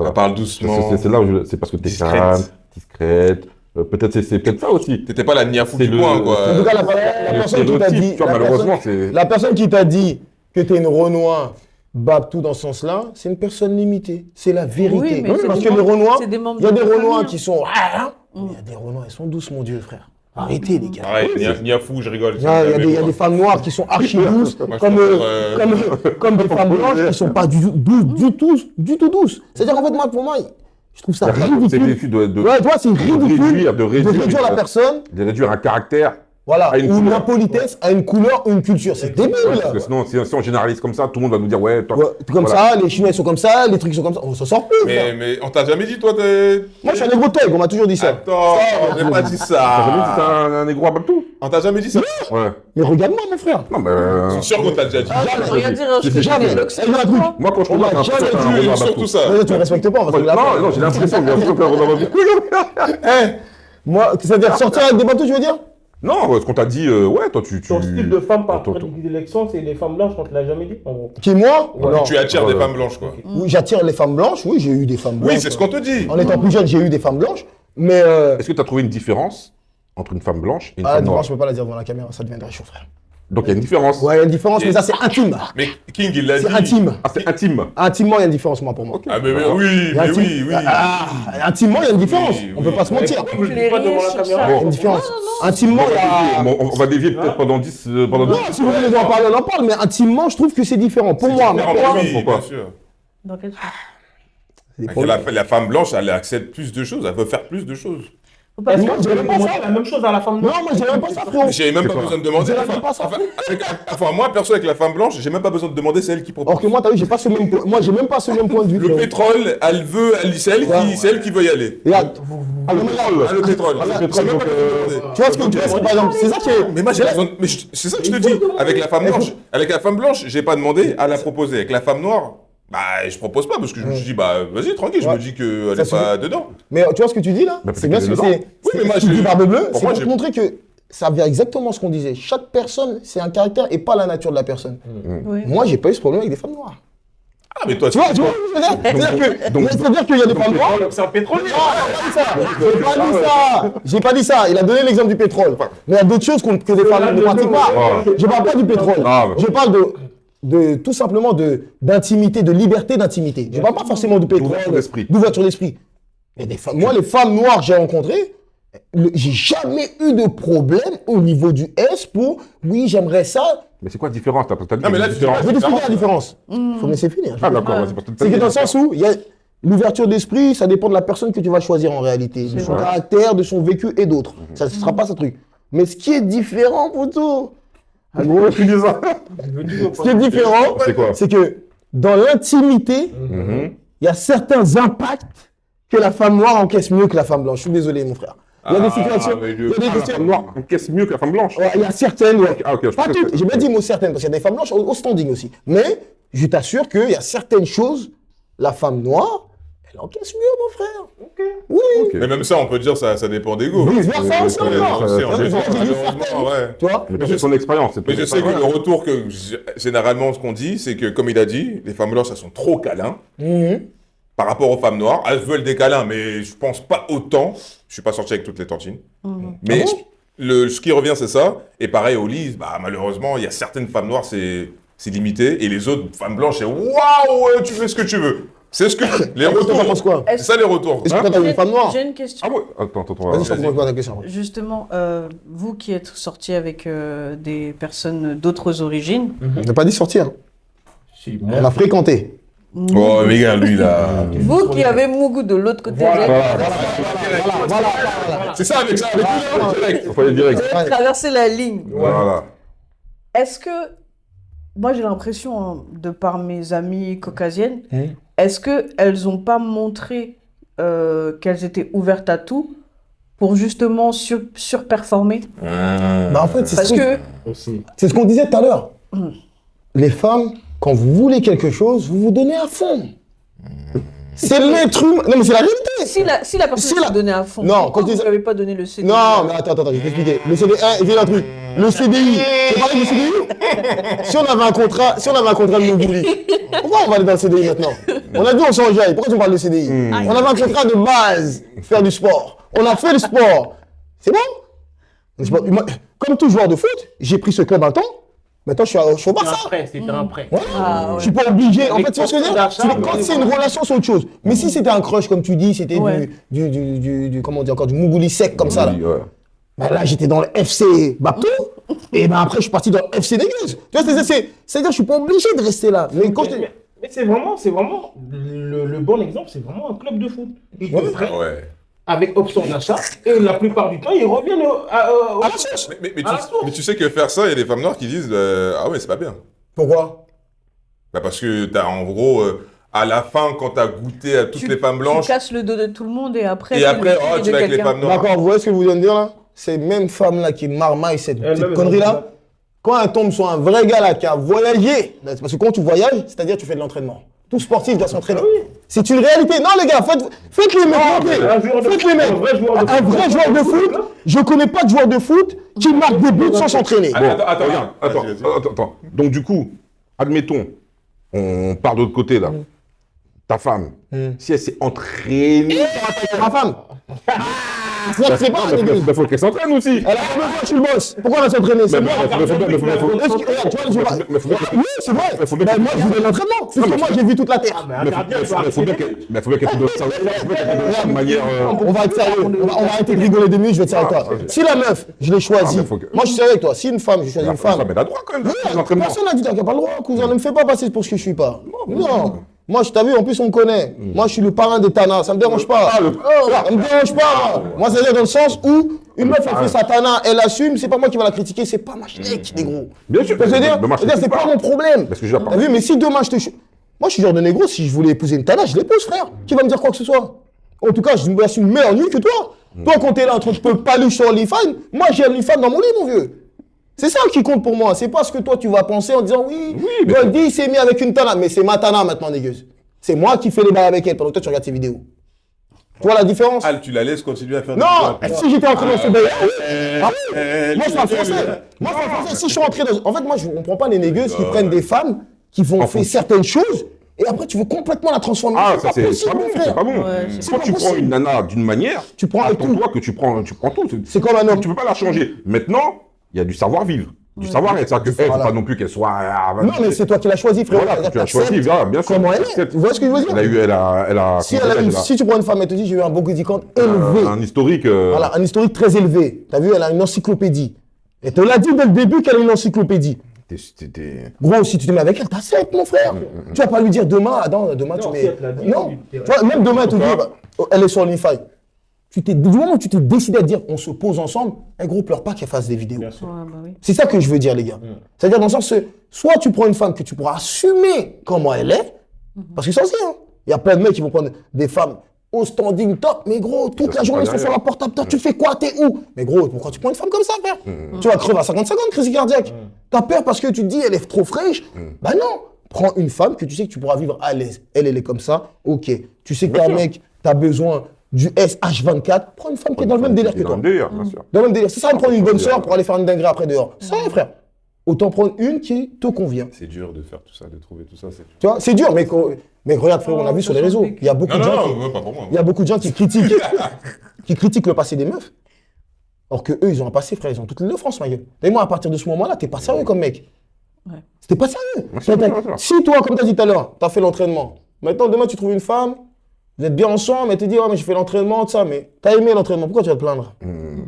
Elle parle doucement. C'est là où c'est parce que t'es Discrète. calme, discrète. Peut-être c'est peut-être ça aussi. T'étais pas la niafou C'est du le- coin, En tout quoi. cas, la Le personne qui t'a stéréotype, dit. tu vois, la malheureusement, personne- c'est. La personne qui t'a dit que t'es une Renoir Babtou dans ce sens-là, c'est une personne limitée. C'est la vérité. Oui, mais c'est Parce des que les membres- Renois, c'est des membres il y a de des la Renois famille, qui sont. Mais il y a des Renois, elles sont douces, mon Dieu, frère. Arrêtez, les gars. Arrête, niafou, je rigole. Il y a des femmes noires qui sont archi douces, Moi, je comme, préfère, comme des femmes blanches qui sont pas du tout douces. C'est-à-dire qu'en fait, moi, pour moi, je trouve ça C'est ridicule. l'effet de Ouais, toi, c'est ridicule de réduire la personne, de réduire un caractère. voilà, à une ou une couleur. impolitesse à une couleur ou une culture. C'est débile. Parce que sinon, si on généralise comme ça, tout le monde va nous dire ouais, toi. Ouais, comme voilà. ça, les Chinois ils sont comme ça, les trucs ils sont comme ça. On s'en sort plus. frère. Mais on t'a jamais dit, toi, t'es. Moi, je suis un négro tag, on m'a toujours dit ça. Attends, j'ai pas dit T'as jamais dit que t'es ça. un négro à Babtou? On t'a jamais dit ça. Ouais. Mais regarde-moi, mon frère. Non, mais. Je suis sûr qu'on t'a déjà dit. Ah, ça veut rien dire, je C'est suis jamais. jamais Eh, il y a un truc. Moi, quand je On comprends m'a que t'es jamais un dit Renoir à surtout Babtou. ça. Tu me respectes pas. Parce que là, Non, j'ai l'impression bien sûr qu'un Renoir à Babtou. moi, c'est-à-dire sortir avec des bateaux, tu veux dire? Non, ce qu'on t'a dit, ouais, toi, tu. Ton style de femme par Attends, prédilection, c'est les femmes blanches, on te l'a jamais dit, en gros. Qui, moi? Ouais. Non. Tu attires Ouais, des ouais. femmes blanches, quoi. Oui, j'attire les femmes blanches. Oui, j'ai eu des femmes blanches. Oui, c'est ce qu'on te dit. En étant plus jeune, j'ai eu des femmes blanches. Mais Est-ce que tu as trouvé une différence entre une femme blanche et une la femme noire? différence, je peux pas la dire devant la caméra, ça deviendrait chaud, frère. Donc il y a une différence. Ouais, il y a une différence, mais ça, c'est intime. Mais King, il l'a dit. C'est intime. Ah, c'est intime. Intimement, il y a une différence, moi, pour moi. Ah, mais oui, Il y a mais intime- oui, oui. Ah, intimement, il y a une différence. Oui, On peut oui. pas se mentir. Je le dis pas devant la sur caméra. ça. Il y a une différence. Intimement, il y a. On va dévier peut-être pendant 10. Pendant Non, si vous voulez en parler, on en parle, mais intimement, je trouve que c'est différent. Pour moi, Différent, mais pour moi, oui, pourquoi bien sûr. Dans quel sens? c'est des Parce que problèmes. la femme blanche, elle accepte plus de choses, elle veut faire plus de choses. Faut pas Est-ce se que Moi, vous j'ai avez même pas demandé ça. la même chose à la femme Non, noire? moi, j'ai même pas ça, frérot. J'ai même C'est pas quoi besoin de demander. Vous avez pas ça. Enfin, moi, perso, avec la femme blanche, j'ai même pas besoin de demander, c'est elle qui propose. Or que moi, t'as vu, j'ai pas ce même point. Moi, j'ai même pas ce même point de vue. Le frérot. pétrole, c'est elle qui veut y aller. Regarde. Ah, non, mais Ah, le pétrole. Voilà, J'ai même pas besoin de demander. Tu vois ce que tu vois, par exemple, c'est ça qui est. Mais moi, j'ai besoin. C'est ça que je te dis. Avec la femme blanche, j'ai pas demandé à la proposer. Avec la femme noire, Bah, je propose pas parce que je me suis dit, bah, vas-y, tranquille, je me dis qu'elle est Ça, pas dedans. Mais tu vois ce que tu dis là? Bah, C'est bien ce que peut-être qu'elle est c'est. Oui, mais moi, tu dis Barbe Bleue, pour c'est moi, pour te montrer que ça vient exactement ce qu'on disait. Chaque personne, c'est un caractère et pas la nature de la personne. Oui. Moi, j'ai pas eu ce problème avec des femmes noires. Ah, mais toi, Tu vois ce que je veux dire? C'est-à-dire qu'il y a des femmes noires. C'est un pétrolier. J'ai pas dit ça. Il a donné l'exemple du pétrole. Mais il y a d'autres choses que des femmes ne pratiquent pas. Je parle pas du pétrole. Je parle de tout simplement d'intimité, de liberté d'intimité. Je parle pas forcément du pétrole, d'ouverture d'esprit. Moi, les femmes noires que j'ai rencontrées, j'ai jamais eu de problème au niveau du S pour oui, j'aimerais ça. Mais c'est quoi la différence? T'as dit Non, mais là, tu Je vais t'expliquer la différence. Faut me laisser finir. Ah, d'accord, vas-y, parce que C'est que dans le sens où il y a l'ouverture d'esprit, ça dépend de la personne que tu vas choisir en réalité, de son caractère, de son vécu et d'autres. Ça ne sera pas ce truc. Mais ce qui est différent, poto, ce qui est différent, C'est quoi? c'est que dans l'intimité, il y a certains impacts que la femme noire encaisse mieux que la femme blanche. Je suis désolé, mon frère. Il y a des situations. mais Il y a des La situations. femme noire encaisse mieux que la femme blanche. Ouais, il y a certaines. Ouais. Ah, ok, je Pas pensais toutes. que- J'ai bien dit mot certaines, parce qu'il y a des femmes blanches au standing aussi. Mais je t'assure qu'il y a certaines choses, la femme noire, elle encaisse mieux, mon frère. Oui. Mais même ça, on peut dire, ça dépend des goûts. Vice versa aussi, Ouais, encore. aussi, en Ouais, général, j'ai dit malheureusement, ouais. Tu vois? Mais c'est son expérience. c'est Mais ton je sais que expérience. le retour que, généralement, ce qu'on dit, c'est que, comme il a dit, les femmes blanches, elles sont trop câlins. Par rapport aux femmes noires, elles veulent des câlins, mais je pense pas autant. Je suis pas sorti avec toutes les tantines. Mais ce qui revient, c'est ça. Et pareil, au lit, bah, malheureusement, il y a certaines femmes noires, c'est limité. Et les autres femmes blanches, c'est waouh, tu fais ce que tu veux. C'est ce que. Les Toi, retours. t'en penses quoi? C'est ça, les retours. Est-ce que toi, t'as une femme noire? J'ai une question. Ah ouais. Attends. Vas-y, je te pose ta question. Justement, vous qui êtes sorti avec des personnes d'autres origines, On n'a pas dit sortir. Si, On a fréquenté. Oh, mais gars, lui, là. vous qui avez Mougou de l'autre côté, C'est ça, avec ça, avec lui, direct. Il faut aller direct. vous avez traversé la ligne. Voilà. Est-ce que, moi j'ai l'impression, hein, de par mes amies caucasiennes, est-ce qu'elles n'ont pas montré qu'elles étaient ouvertes à tout pour justement surperformer? Bah, en fait, Parce que, c'est ce qu'on disait tout à l'heure. Les femmes, quand vous voulez quelque chose, vous vous donnez à fond. C'est l'être humain. Non, mais c'est la réalité. si la personne se donnait à fond, Non, pourquoi quand vous tu- ne lui avez pas donné le CDI? Non, mais attends, je vais t'expliquer. Le CDI, il y a un truc. Le CDI, tu parles du CDI? Si on avait un contrat de Mongolie, pourquoi on va aller dans le CDI maintenant? On a dit on s'enjaille, pourquoi tu me parles de CDI? On avait un contrat de base, faire du sport. On a fait le sport. C'est bon? Moi, comme tout joueur de foot, j'ai pris ce club un temps. Maintenant, je suis au Barça. C'était un prêt. Voilà. Ah, ouais. Je suis pas obligé. En Avec fait, tu vois ce que je veux dire? d'achat, Quand c'est une relation, c'est autre chose. Mais si c'était un crush, comme tu dis, c'était Ouais. du comment on dit encore, du mougouli sec comme ça, là. Oui, ouais. Bah là, j'étais dans le FC Bapto, et ben après, je suis parti dans le FC Dégueuse. Tu vois, c'est-à-dire, je suis pas obligé de rester là. Mais quand je... Mais c'est vraiment le bon exemple, c'est vraiment un club de foot. Ils te prêtent Ouais. avec option d'achat et la plupart du temps, ils reviennent À la source. Mais tu sais que faire ça, il y a des femmes noires qui disent ah ouais, c'est pas bien. Pourquoi? Bah parce que t'as en gros, à la fin, quand t'as goûté à toutes les femmes blanches, Tu casses le dos de tout le monde et après, et après, oh, de tu vas avec les quelqu'un. femmes noires. D'accord, vous voyez ce que vous venez de dire là? Ces mêmes femmes-là qui marmaillent cette connerie-là, quand elles tombent sur un vrai gars là qui a voyagé, parce que quand tu voyages, c'est-à-dire tu fais de l'entraînement. Tout sportif doit s'entraîner. C'est une réalité. Non les gars, faites les mecs. Faites les mecs. Un vrai joueur de foot, je connais pas de joueur de foot qui marque des buts sans s'entraîner. Attends, Regarde, attends. Donc du coup, admettons, on part de l'autre côté là. Ta femme, si elle s'est entraînée, Ma femme. C'est pas un début. il faut qu'elle s'entraîne aussi. Elle a combien de fois je suis le boss? Pourquoi elle va s'entraîner? C'est Mais moi. faut bien- Est-ce que- regarde, tu vois, je vois- mais faut bien- Oui, c'est vrai. mais faut bien- Ben, moi, je voulais l'entraînement. Parce que moi, j'ai vu toute la terre. Mais faut bien qu'elle te donne ça de manière. On va être sérieux. On va arrêter de rigoler 2 minutes, je vais être sérieux avec toi. Si la meuf, je l'ai choisie. Ah, mais faut que- Moi, je suis sérieux avec toi. Si une femme, je choisis une femme. Mais elle a droit quand même. Oui, l'entraînement. personne n'a dit t'as pas le droit, cousin. Ne me fais pas passer pour ce que je suis pas. Non. Moi, je t'as vu, en plus, on me connaît. Moi, je suis le parrain des Tana. Ça me dérange pas. Ça me dérange pas. Moi, c'est-à-dire dans le sens où une meuf, elle fait sa Tana, elle assume. C'est pas moi qui va la critiquer. C'est pas ma schneck, négro. Bien sûr. Tu vois ce que je veux dire? Demain, je C'est-à-dire, c'est te pas mon problème. Parce que je la T'as vu, mais si demain, moi, je suis genre de négro. Si je voulais épouser une Tana, je l'épouse, frère. Qui va me dire quoi que ce soit? En tout cas, je me suis meilleur nu que toi. Toi, quand t'es là, entre peu paluche sur OnlyFans, moi, j'ai OnlyFans dans mon lit, mon vieux. C'est ça qui compte pour moi. C'est pas ce que toi tu vas penser en disant oui, mais Goldie il s'est mis avec une tana. Mais c'est ma tana maintenant, négueuse. C'est moi qui fais les bails avec elle pendant que toi tu regardes ses vidéos. Tu vois la différence? Ah, tu la laisses continuer à faire Non, des si j'étais entré dans ce bail, moi je suis un Français. Moi je suis un Français. Si je suis entré dans. En fait, moi je comprends pas les négueuses qui prennent des femmes qui vont faire certaines choses et après tu veux complètement la transformer. Ah, ça pas c'est possible, pas bon, mon c'est frère. pas bon. Ouais, c'est Quand pas tu prends possible. une nana d'une manière, Tu prends avec tout. attends-toi que tu prends tout. C'est comme un homme. Tu peux pas la changer. Maintenant, il y a du savoir-vivre. Du savoir-être. C'est-à-dire que, faut Voilà. pas non plus qu'elle soit... Non, mais c'est toi qui l'as choisi, frérot. Voilà, C'est-à-dire tu as que choisi, t'acceptes voilà, bien sûr. comment elle est. T'acceptes. Tu vois ce que je veux dire? Elle a Si tu prends une femme et te dis j'ai eu un body count élevé, un historique... voilà, un historique très élevé. T'as vu, elle a une encyclopédie. Et te l'a dit dès le début qu'elle a une encyclopédie. Gros, si tu te mets avec elle, t'acceptes, mon frère. Tu vas pas lui dire demain, demain tu Non, mets. si elle te l'a dit, Non, tu tu vois, même demain, elle te dit, bah, elle est sur OnlyFans. Du moment où tu t'es décidé à dire on se pose ensemble, un gros, pleure pas qu'elle fasse des vidéos. Bien sûr. Ouais, bah oui. C'est ça que je veux dire, les gars. C'est-à-dire dans le sens, soit tu prends une femme que tu pourras assumer comment elle est, parce que ça aussi, hein. Il y a plein de mecs qui vont prendre des femmes au standing top, mais gros, toute la journée ils sont sur la portable. Toi, tu fais quoi? T'es où? Mais gros, pourquoi tu prends une femme comme ça, frère? Tu vas crever à 55 ans de crise cardiaque. T'as peur parce que tu te dis, elle est trop fraîche? Bah non. Prends une femme que tu sais que tu pourras vivre à l'aise. Elle est comme ça, ok. Tu sais que t'es un mec, t'as besoin du SH24, prends une femme qui est dans le même délire que toi. Dans le délire, bien sûr. Dans le même délire. C'est ça de prendre une bonne sœur pour aller faire une dinguerie après dehors. C'est ça, frère. Autant prendre une qui te convient. C'est dur de faire tout ça, de trouver tout ça. C'est dur. Tu vois, c'est dur, mais regarde, frère, on a vu sur les réseaux. Il y a beaucoup Non, de gens. non, pas pour moi. Il y a beaucoup de gens qui critiquent le passé des meufs. Or que eux, ils ont un passé, frère, ils ont toute l'île de France, ma gueule. Et moi, à partir de ce moment-là, t'es pas sérieux comme mec. Ouais. C'était pas sérieux. sûr, bien sûr. Si toi, comme t'as dit tout à l'heure, t'as fait l'entraînement, maintenant, demain, tu trouves une femme, vous êtes bien ensemble, elle te dit, oh, mais j'ai fait l'entraînement, tout ça, mais t'as aimé l'entraînement, pourquoi tu vas te plaindre?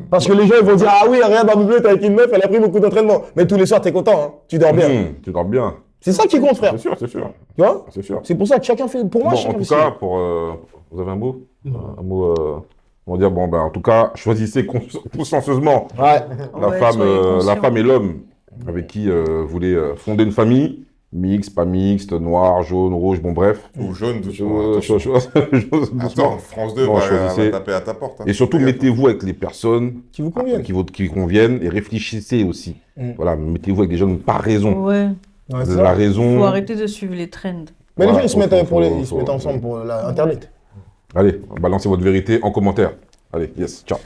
Parce que les gens, ils vont dire, ah oui, regarde, Barbie Bleue, t'es avec une meuf, elle a pris beaucoup d'entraînement. Mais tous les soirs, t'es content, hein. Tu dors bien. Tu dors bien. C'est ça qui compte, frère. C'est sûr, c'est sûr. Tu vois? C'est sûr. C'est pour ça que chacun fait. Pour moi, Bon, chacun en tout fait cas, vous avez un mot? Un mot, on va dire, bon, ben, en tout cas, choisissez consciencieusement Ouais. la Ouais, femme, soyez la conscient. femme et l'homme avec qui vous voulez fonder une famille, mixte, pas mixte, noir, jaune, rouge, bon bref. Ou jaune, doucement. Attention. Doucement. Attends, France 2 Non, va choisissez. taper à ta porte. hein. Et surtout, mettez-vous avec les personnes Qui vous conviennent. qui conviennent et réfléchissez aussi. Voilà, mettez-vous avec des gens par raison. Ouais. Ouais, c'est La ça. raison. Faut arrêter de suivre les trends. Mais les Voilà, gens, ils se mettent, ils se faut- mettent ensemble pour Internet. Allez, balancez votre vérité en commentaire. Allez, yes, ciao.